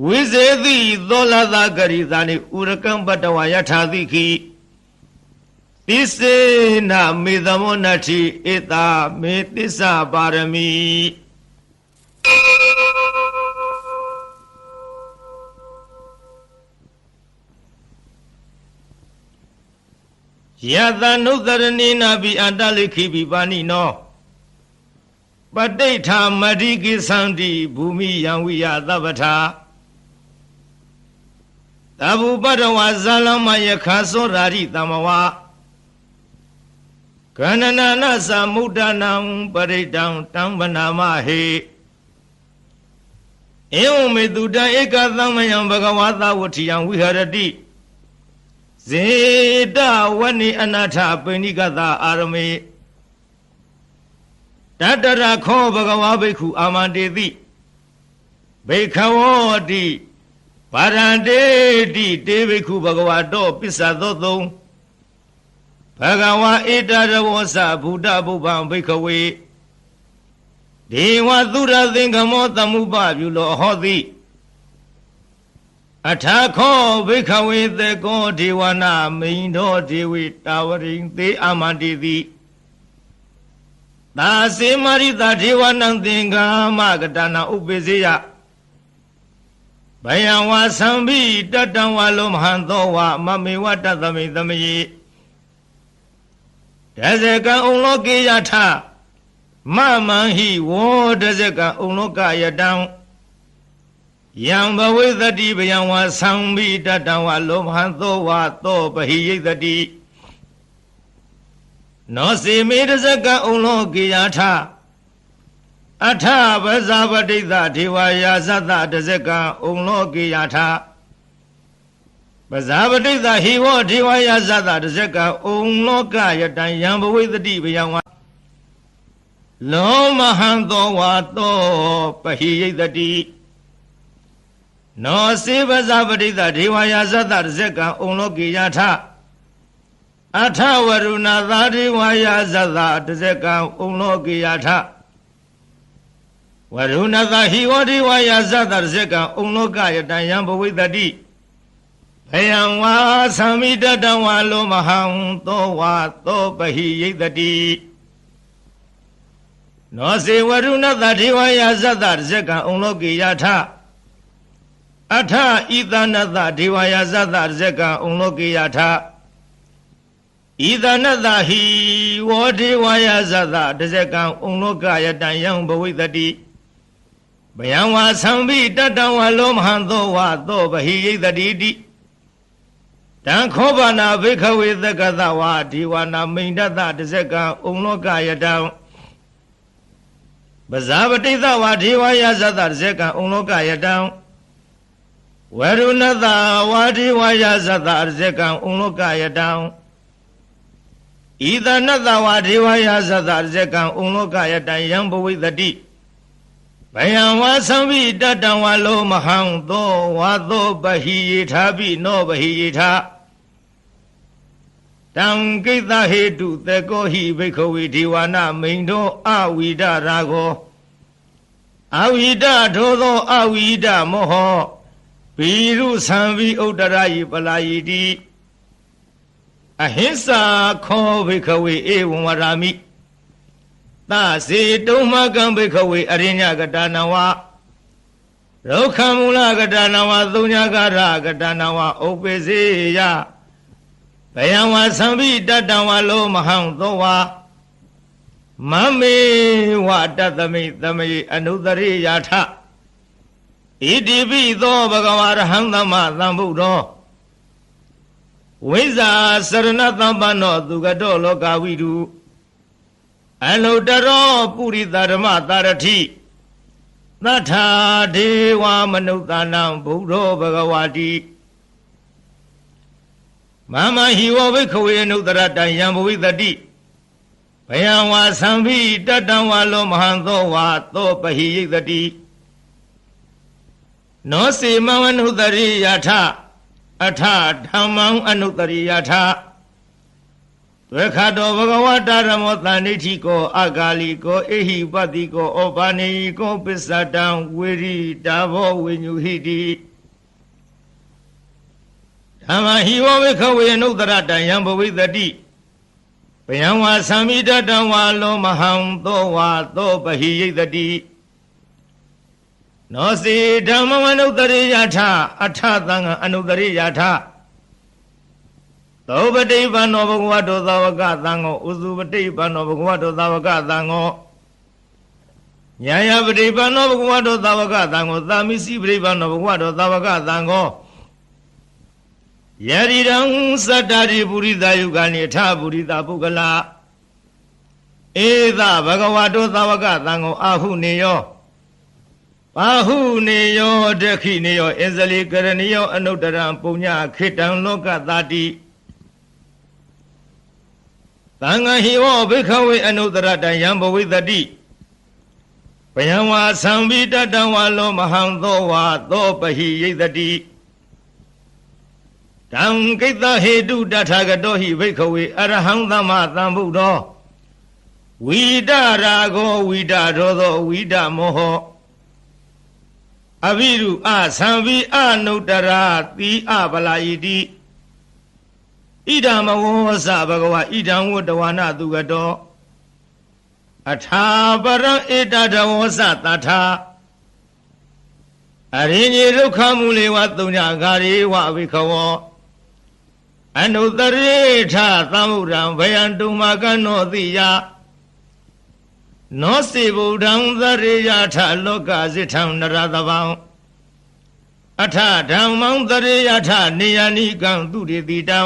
ဝိဇေတိသောလသဂရိသနိဥရကံပတဝယထာတိခိသစ္စေနမေသမောနတိဧတာမေသစ္စာပါရမီယတနုတရဏိနာဘိအတလိခိဘိပါဏိနောပဋိဋ္ဌာမတိကိသန္တိဘူမိယံဝိယသဗ္ဗထာသဗ္ဗုပတဝါဇာလမယခာသောရာရိတမဝါကန္နနာနသမုဒ္ဒနံပရိတံတံဗနာမဟေဧဝမေတုတံဧကသမယံဘဂဝါသဝဋ္ဌိယံဝိဟရတိ ဇေတဝနိအနာထပိဏိကသာအာရမေတတရခောဘဂဝါဘိက္ခုအာမန္တေတိဘိက္ခဝောတိပါရန္တေတိတေဘိက္ခုဘဂဝါတောပစ္ဆသောသုံးဘဂဝါဧတရဝောသဗုဒ္ဓဘုဗ္ဗံဘိက္ခဝေဒေဝသုရသင်္ကမောသမုပပြုလောဟောတိအထာခောဘိက္ခဝေသေကောဒေဝနာမိန်တော်ဒေဝေတာဝရိံသေအာမန္တိတိသာစေမာရိတာဒေဝနံသင်္ကာမကတနာဥပိစေယဘယံဝါသံဘိတတံဝါလောမဟံသောဝမမေဝတသမိသမယေတဇကံဩလောကေယထမမံဟိဝောတဇကံဩလောကယတံယံဘဝေသတိဘယံဝါသံဘိတတံဝါလောမဟံသောဝသောပဟိယိတတိနောစေမေတဇကံဩလောကေယထအထပဇာပတိသဒေဝယာဇတတဇကံဩလောကေယထပဇာပတိသဟိဝောဒေဝယာဇတတဇကံဩလောကယတံယံဘဝေသတိဘယံဝါလောမဟံသောဝသောပဟိယိတတိနောစေပဇာပတိသဒေဝယာဇတတဇကံဩလောကေယထအထဝရုဏသာဒေဝယာဇတတဇကံဩလောကေယထဝရုဏသာဟိဝဒေဝယာဇတတဇကံဩလောကယတံယံဘဝိတတိဘယံဝါသံမိတတံဝါလောမဟံသောဝသောပဟိယိတတိနောစေဝရုဏသာဒေဝယာဇတတဇကံဩလောကေယထအထဣသနတဒေဝယာဇတတဇကံဩလောကေယထဣသနတဟိဝောဒေဝယာဇတတဇကံဩလောကယတံယံဘဝိတတိဘယံဝါသံဘိတတံဝါလောမဟံသောဝသောပဟိယိတတိတိတံခောဘာနာဘိက္ခဝေသက္ကသဝါဒီဝနာမိန်တတတဇကံဩလောကယတံပဇာပတိသဝါဒေဝယာဇတတဇကံဩလောကယတံဝရုဏတဝါဒေဝယာဇတတဇကံဩလောကယတံဣသနတဝါဒေဝယာဇတတဇကံဩလောကယတံယံဘဝိတတိဘယံဝါသံဘိတတံဝါလောမဟံသောဝါသောပဟိယေထာပိနောပဟိယေထာတံကိတဟေတုသေကောဟိဘိက္ခဝေဒေဝနာမိန်တော်အဝိဒရာဂောအဝိဒထိုသောအဝိဒမောဟဘိရုသံဘိဥတ္တရာယိပလာယိတိအဟိစ္ဆာခောဘိက္ခဝေဧဝံဝရာမိသစေတုံမကံဘိက္ခဝေအရိညကတနာဝရုခမူလကတနာဝသုံးညာကရကတနာဝဥပ္ပေစေယဘယံဝါသံဘိတတံဝါလောမဟံသောဝမမေဝတသမိသမယေအနုတရိယာထဣတိပိသောဘဂဝါရဟံသမ္မာသမ္ဗုဒ္ဓောဝိဇ္ဇာစရဏသမ္ပန္နောသူကတောလောကဝိတုအလုတ္တရောပုရိသဓမ္မတာရထိသတ္ထာဒေဝမနုဿာနံဘုဒ္ဓောဘဂဝါတိမမဟိဝဘိက္ခဝေအနုတ္တရတံယံဘဝိတတိဘယံဝါသံဘိတတံဝါလောမဟံသောဝါသောပဟိယိတတိနောစေမဝနုတရိယထအထဓမ္မံအနုတရိယထသွေခတောဘဂဝတာရမောတဏိဋ္ဌိကောအဂါလိကောအေဟိပတိကောဩပါနေကောပစ္စတံဝေရိတာဘောဝိညုဟိတိဓမ္မဟိဝဝိခဝေအနုတ္တရတံယံဘဝိတတိဘယံဝါသံမိတတံဝါလောမဟံသောဝါသောပဟိယိတတိနောစီဓမ္မဝနုတရိယထအထသံဃအနုတရိယထသောပတိပန္နောဘဂဝတောသာဝကသံဃောဥစုပတိပန္နောဘဂဝတောသာဝကသံဃောညာယပတိပန္နောဘဂဝတောသာဝကသံဃောသာမိစီပတိပန္နောဘဂဝတောသာဝကသံဃောယရိရံသတ္တာရိပုရိသယုဂာနိထပုရိသပုဂ္ဂလာဧသဘဂဝတောသာဝကသံဃောအာဟုနေယောပါဟုနေယောဒခိနေယောအဇလိကရဏီယောအနုတ္တရံပုညခေတံလောကတာတိ သံဃာဟိဝဘိခဝေအနုတရတယံဘဝိတတိဘယံဝါသံဝိတတံဝါလောမဟံသောဝါသောပဟိယိတတိတံကိတ္တဟေတုတထာဂတောဟိဘိခဝေအရဟံသမ္မာသမ္ဗုဒ္ဓောဝိဒရာဂောဝိဒရောသောဝိဒမောဟအဘိရုအသံဝိအနုတရာတိအပလာယိတိဣဒံမဝောသဘဂဝါဣဒံဝတ္တဝနာသူကတောအထာပရံဧတတဝောသတထာအရိညေဒုက္ခမူလေဝသုံးညဂါရေဝဝိခဝောအနုတရေထသမုဒံဘယံတုမကနောတိယနောစေဗုဒ္ဓံသရေယထလောကဇိထံနရတဗံအထဓမ္မံသရေယထနေယနိကံသူရိတိတံ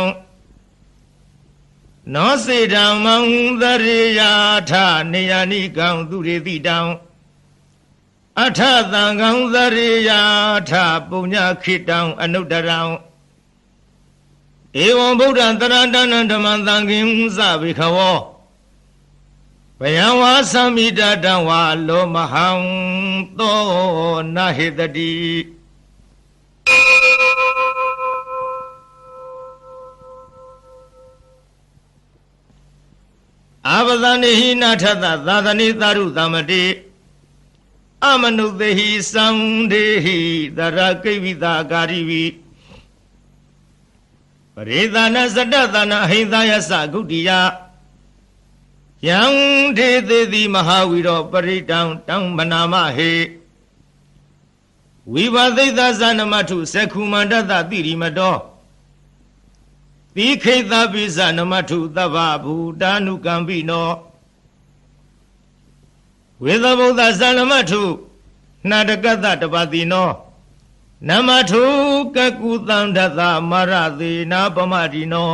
နောစေဓမ္မံသရေယထနေယနိကံသူရိတိတံအထသံဃံသရေယထပုညခိတံအနုတရံဧဝံဗုဒ္ဓံတရတနံဓမ္မံသံဃိံသဗိခဝောဘယံဝါသမိတတံဝါလောမဟံသောနဟိတတိအာပသနေဟိနာထသသာသနေသာရုသမတိအမနုသေဟိသံဒေဟိတရကိဝိတာကာရိဝိပရိသနာစတ္တသနာဟိသယသဂုတိယယံဒေသေတိမဟာဝီရောပရိတံတံမနာမဟေဝိဘသိသဇနမထုသက္ခုမန္တတတိရိမတောတိခိတပိဇနမထုသဗ္ဗဘူတာနုကံပိနောဝေသဗုဒ္ဓဇနမထုနာတကတတပတိနောနမထုကကုသံဒသမရသေနာပမတိနော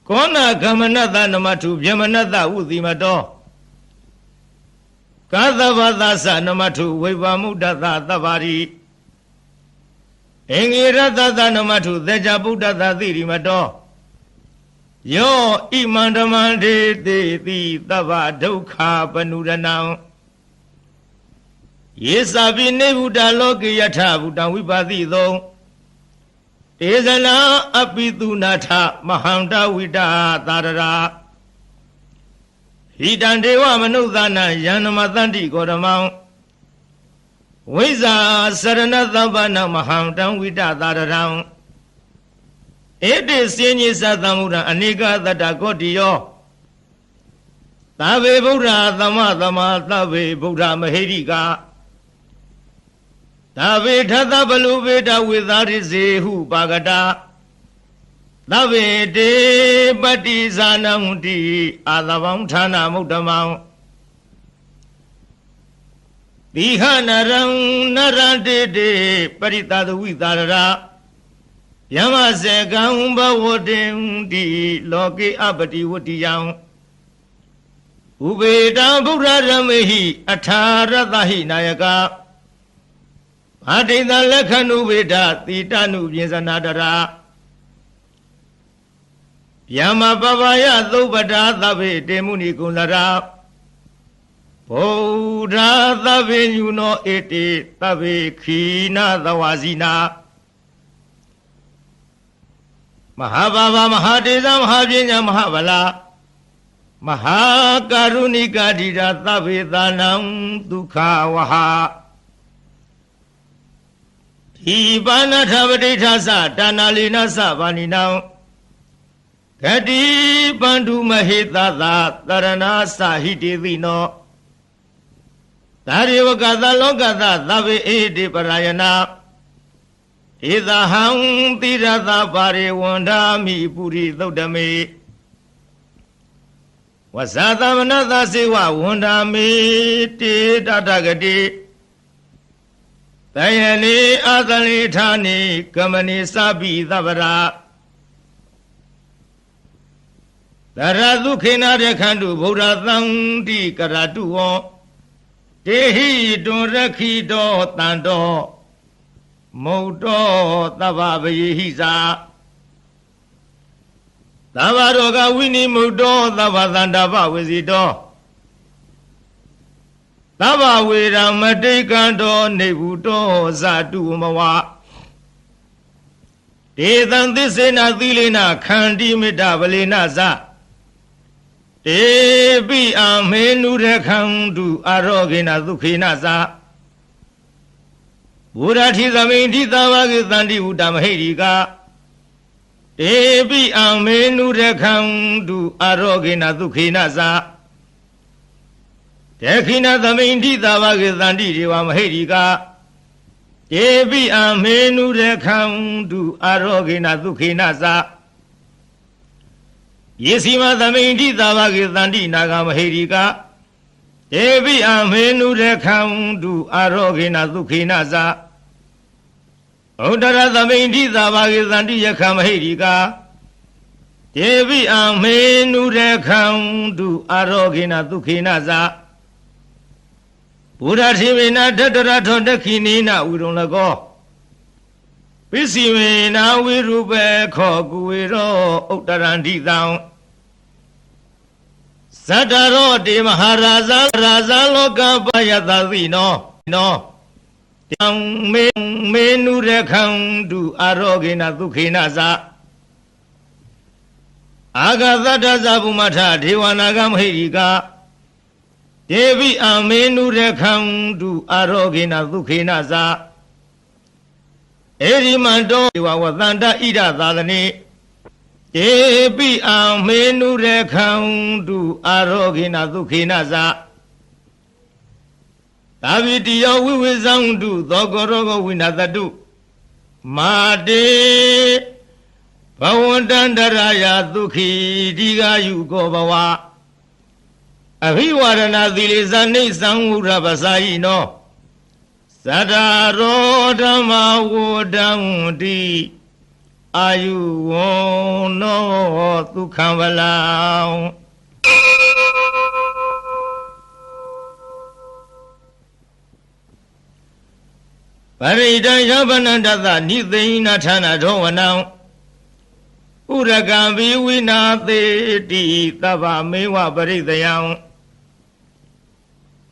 ကောနာကမနတနမထုဗျမနတဝုတိမတောကာသဗသသနမထုဝိဗမုဒ္ဒသသဗ္ဗရိအင်္ဂိရတသနမထုသေချာဗုဒ္ဓသတိရိမတောယောဣမန္တမန္တေတိတိသဗ္ဗဒုက္ခပနုရဏံယေသပိနေဗုဒ္ဓလောကေယထဗုဒ္ဓဝိပါတိသောတေဇနာအပိတုနာထမဟန္တဝိတာသာရရာဟိတံဒေဝမနုဿာနယန္နမတန္တိကောဓမံဝိဇာစရဏသဗ္ဗနမဟန္တံဝိတာသာရရံဧတိစဉ္ညိသသမုဒ္ဒအနေကသတ္တကောတိယောသဗ္ဗေဗုဒ္ဓသမသမသဗ္ဗေဗုဒ္ဓမဟိရိကသဗ္ဗေထသဗလုဗေဒဝေသာရိစေဟုပါကတာသဗ္ဗေတေပတိဇာနံတိအာသဗံဌာနမုဒ္ဓမံတိဟနရံနရတေတေပရိသသဝိသာရယမစေကံဘဝတေတိလောကေအပတိဝတ္တိယံဥပေတံဗုဒ္ဓရမေဟိအထာရတဟိနာယကဘာတိတလက္ခဏုဝေဒတိတနုပြေဇနာတရာယမပပယသုပ္ပတာသဗ္ဗေတေမုနိကုလရာဗုဒ္ဓသဗ္ဗေညုနောဧတိသဗ္ဗေခိနာသဝါစီနာမဟာဘာဝမဟာတေဇမဟာပညာမဟာဗလာမဟာကာရုဏိကာဓိရာသဗ္ဗေသာနံဒုက္ခဝဟာဒီပါဏထပဋိဋ္ဌသဒါနာလီနသဗာနိနံဂတိပန္ဓုမဟေသသတရဏသဟိတေသိနောသာရိဝကသလောကသသဗ္ဗေဧတိပရာယနာဧသဟံတိရသပါရိဝန္ဓာမိပုရိသုတ်တမေဝဇာသမနသစေဝဝန္ဓာမေတေတတဂတိတယနေအာသလိဌာနိကမနိသဗ္ဗိသဗ္ဗရာတရသုခေနရခန္တုဗုဒ္ဓသံတိကရတုဝောတေဟိတွန်ရခိတောတန်တောမုတ်တောသဗ္ဗဗယေဟိသာသ သဗ္ဗရောဂဝိနိမုတ္တောသဗ္ဗသန္တာပဝေစီတောသဗ္ဗဝေရမတိကံတောနေဟုတောဇတုမဝဒေသံသစ္စေနသီလေနခန္တိမေတ္တဗလေနဇတေပိအာမေနုရခန္တုအာရောဂေနဒုခေနဇဘုရားထိသမိန်ထိသဘာဂေသန္တိဟုတမဟိရိကတေပိအာမေနုရခန္တုအာရောဂေနဒုခေနဇတေခိနသမိန်ထိသဘာဂေသန္တိဒေဝမဟိရိကတေပိအာမေနုရခန္တုအာရောဂေနဒုခေနဇယေစီမသမိန်ထိသဘာဂေသန္တိနာဂမဟိရိကတေပိအာမေနုရခန္တုအာရောဂေနဒုခေနဇဩတရသမိန်ထိသဘာဂေသန္တိယခမဟိရိကတေပိအာမေနုရခန္တုအာရောဂေနဒုခေနဇဘုရားထေဝေနတတရထောတခိနိနဝိရုံလကောပိစီဝေနဝိရုပေခောကုဝေရောဥတ္တရန္တိတံဇတရောတေမဟာရာဇလောကပယတသိနောတံမေနုရခန္တုအာရောဂေနဒုခေနဇအာဂသတ္တဇဗုမထဒေဝနာဂမဟိရိကတေဝိအာမေနုရခန္တုအာရောဂေနဒုခေနဇဧရိမန္တောဒေဝဝသန္တဣဒသာသနေတေပိအာမေနုရခန္တုအာရောဂေနဒုခေနဇသာဝိတိယောဝိဝေဇံတုသောကောရောဂဝိနာတတုမာတေဘဝန္တန္တရာယဒုခိဒီဃာယုကောဘဝအဘိဝရဏသီလေဇာနိသံဝရပစာယိနောသတ္တရောဓမ္မဝဒံတိအာယုဝနောဒုက္ခံဝလံပရိဒံယဗနန္တသနိသိဏဌာနဒောဝနံဥရကံဘိဝိနာသေတိသဗ္ဗမေဝပရိသယံ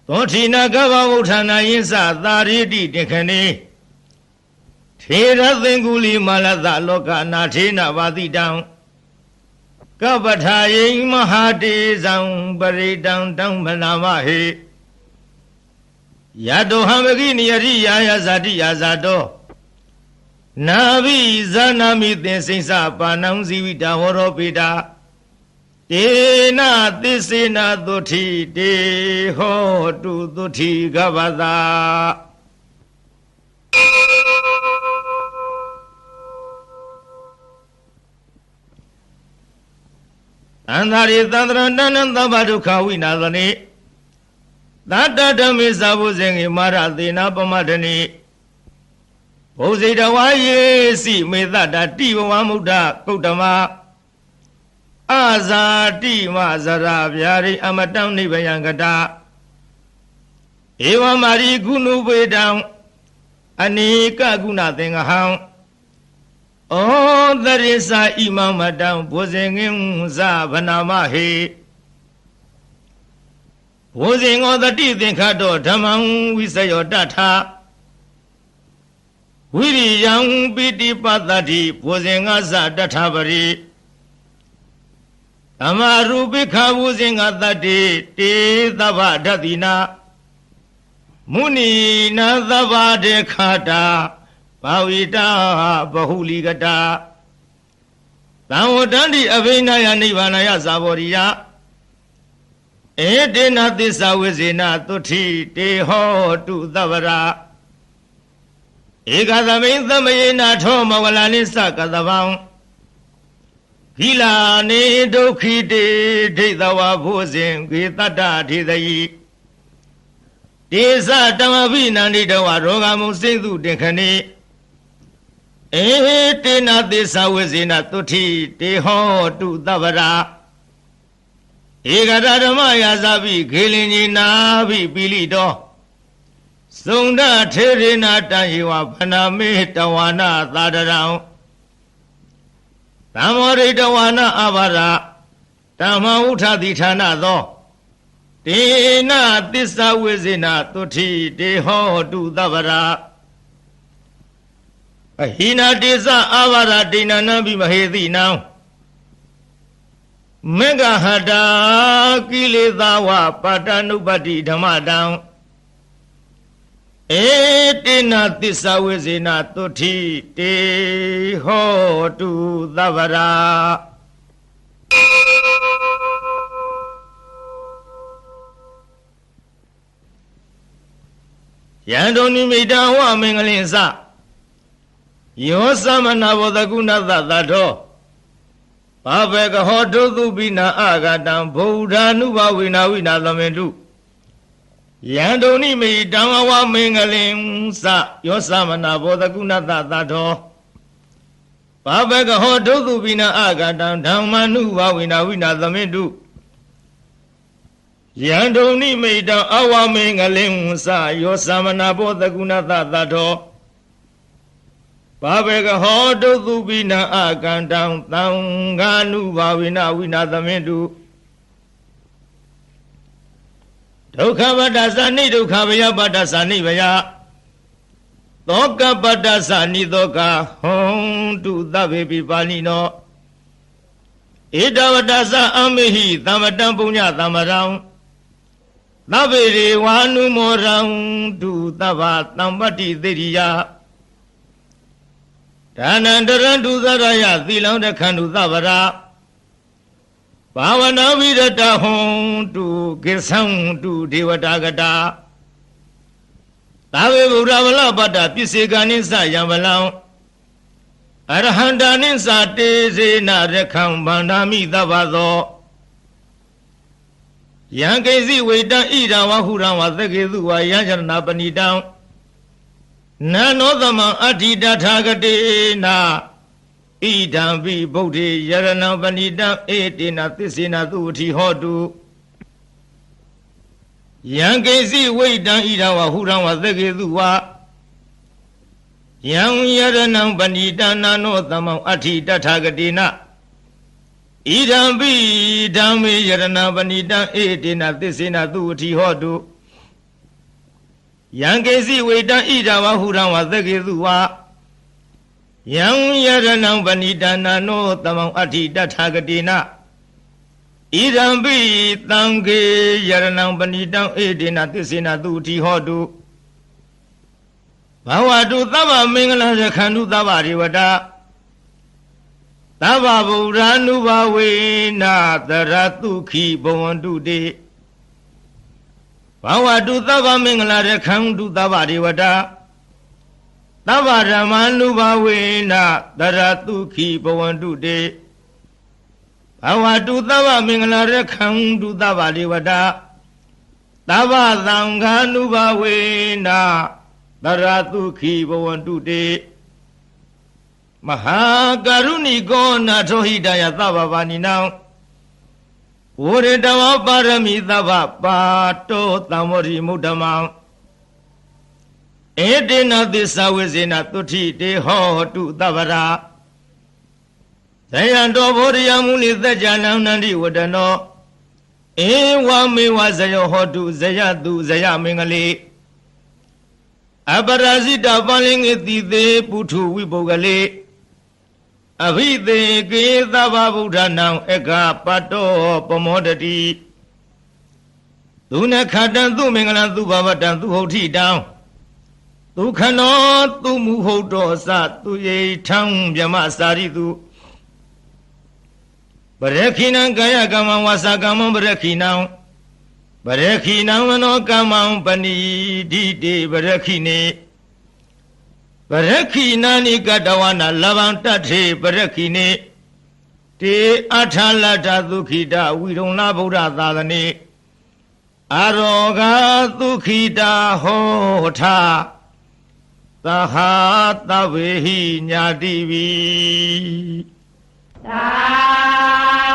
သောထိနာကဗ္ဗဝုဌာနာယင်းစသာရိတိတေခဏေထေရသင်္ကုလီမာလသလောကနာထေနဝါတိတံကပ္ပထာယိမဟာတေဇံပရိတံတံမနာမဟေယတောဟံမကိနိယရိယာယဇာတိယာဇာတောနာဘိဇာနာမိသင်္စိစပါဏံဇီဝိတာဟောရောပိတာတေနသစ္စေနသုထိတေဟောတုသုထိကဗ္ဗသာသန္တာရိသန္တရဏနံသဗ္ဗဒုက္ခဝိနာသနေသတ္တဓမ္မေသာဘုဇင်္ဂေမာရသေနာပမတ္တနိဘုဇိတဝါယေစီမေတ္တတိဘဝမုဒ္ဒကုတ္တမအာဇာတိမဇရာဗျာရိအမတံနိဗ္ဗယံကတာဧဝမာရိကုဏုပေတံအနိကကုဏသင်္ဃဟံဩသရိသဣမမတံဘုဇင်္ဂင်ဇဗနာမဟေဘုဇင်္ဂောတတိသင်္ခတောဓမ္မံဝိစယောတထာဝိရိယံပိတိပတ္တိဘုဇင်္ဂဇတထာပရိသမာရူပိခဘုဇင်္ဂတတိတေသဗ္ဗဓတိနာမုဏီနာသဗ္ဗဒေခတာဘာဝိတာဘဟုလိကတာသံဝတ္တန္တိအဘိနယနိဗ္ဗာနယဇာဘောရိယဧတေနသစ္စာဝိဇေနသုထိတေဟောတုသဗ္ဗရာဧကသမိန်သမယေနထောမဝလာနိသကသဗံဟိလာနေဒုက္ခိတေဒိဋ္ဌဝါဘုဇင်ဂေတတ္တထေသယိတေသတမဘိနန္တိတဝရောဂမုစိသုတေခဏေဧတေနသစ္စာဝိဇေနသုထိတေဟောတုသဗ္ဗရာဧကရဓမ္မယာဇပိခေလင်ကြီးနာဘိပိလိတောသုန္ဒထေရေနာတံယေဝဗနာမေတဝါနာသာဒရံသ သမ္မောရိတဝါနအဘာရဓမ္မဥထတိဌာနသောဒေနသစ္စာဝိဇေနသုတိတေဟောတုသဗ္ဗရာအဟိနာတေသအဘာရဒိဏနံဘိမဟေတိနံမေဃဟတာကိလေသာဝပါတနုပတ္တိဓမ္မတံဧတေနသစ္စာဝိဇေနသုတိတေဟောတုသဗ္ဗရာယံတုန်နိမိတံဝမင်္ဂလင်္စယောသမနာဘောဓကုဏသသတောဘာဘေကဟောတုသုပိနာအာဂတံဗုဒ္ဓ ानु ဘဝိနာဝိနာသမေတုယံတုန်နိမိတံဝမင်္ဂလင်္စယောသမနာဘောဓကုဏသသတောဘာဘေကဟောတုသုပိနာအာဂတံဓမ္မ ानु ဘဝိနာဝိနာသမေတုယံတုန်နိမိတံအဝမင်္ဂလင်္စယောသမနာဘောဓကုဏသသတောဘာဘေကဟောတုသုပိနံအာကန္တံသံဃာနုဘာဝိနဝိနာသမင်တုဒုက္ခပတ္တသနိဒုက္ခဘယပတ္တသနိဘယသောကပတ္တသနိသောကဟွန်တုသဗ္ဗေပိပါဏိနောဧတဝတ္တသအမေဟိသမ္မတံပုညသမ္မရံသဗ္ဗေရေဝါနုမောရံတုသဗ္ဗသံပတ္တိသေရိယဒါနန္တရံဒုသရယသီလံတခန္တုသဗ္ဗရာဘာဝနာဝိရတဟွန်တုကိသံတုဒေဝတာကတာသာဝေဗုဒ္ဓဝလပတ္တပစ္စေကနိသယံဗလံအရဟန္တာနိသတေစေနရခံဗန္ဓာမိသဗ္ဗသောယံကိစီဝေတံဣဒံဝဟုရံဝသကေသုဝယံယရဏပဏိတံနနောသမံအဋ္ဌိတထာဂတေနာဣဒံပိဗုဒ္ဓေယရဏံပဏိတံဧတေနသစ္စေနသုဝတိဟောတုယံကိစီဝိတံဣဒံဝဟုရံဝသကေသုဝယံယရဏံပဏိတံနနောသမံအဋ္ဌိတထာဂတေနာဣဒံပိဓမ္မေယရဏံပဏိတံဧတေနသစ္စေနသုဝတိဟောတုယံကေစီဝေတံဣဒဝဟုရံဝသကေသုဝယံယရဏံပဏိတနာနောသမံအဋ္ဌိတထာဂတေနဣဒံပိသံဃေယရဏံပဏိတံဧတေနသစ္စေနသုတိဟောတုဘဝတုသဗ္ဗမင်္ဂလရခန္တုသဗ္ဗရေဝတသဗ္ဗဗုဒ္ဓ ानु ဘဝေနာတရတုခိဘဝန္တုတေဘာဝတုသဗ္ဗမင်္ဂလာရခန္တုသဗ္ဗဒေဝတာသဗ္ဗဓမ္မာနုဘဝေနတရတုခိဘဝန္တုတေဘာဝတုသဗ္ဗမင်္ဂလာရခန္တုသဗ္ဗဒေဝတာသဗ္ဗသံဃာနုဘဝေနတရတုခိဘဝန္တုတေမဟာကရုဏိကောနာထောဟိတယသဗ္ဗဗာနိနံဝရတဝပါရမီသဗ္ဗပါတောသံဝရိမုဒ္ဓမံဧတေနသစ္စာဝိဇေနသုတိတေဟောတုသဗ္ဗရာဇယံတောဘောဓယမုနိသကြနံနန္တိဝတနောဧဝမေဝဇယောဟောတုဇယတုဇယမင်္ဂလေအပရာဇိတပလင်္ကေတိသေးပုထုဝိပုဂ္ဂလေအဘိသေကေသဗ္ဗဗုဒ္ဓနံဧကပတ္တောပမောတတိသူနခတံသူမင်္ဂလံသူဘဝတံသူဟုတ်ထိတံသူခနောသူမူဟုတ်တော်စသူယေထံမြမစာရိတုပရခိဏံကာယကမ္မဝါစာကမ္မပရခိဏံပရခိဏံမနောကမ္မံပဏိဒိတေပရခိနေပရခိနာနိကတဝနာလဗံတထေပရခိနေတေအထလတ္တသုခိတဝိရုံနာဗုဒ္ဓသာသနေအရောဂသုခိတဟောထသဟာသဗ္ဗေဟိညာတိဝိသာ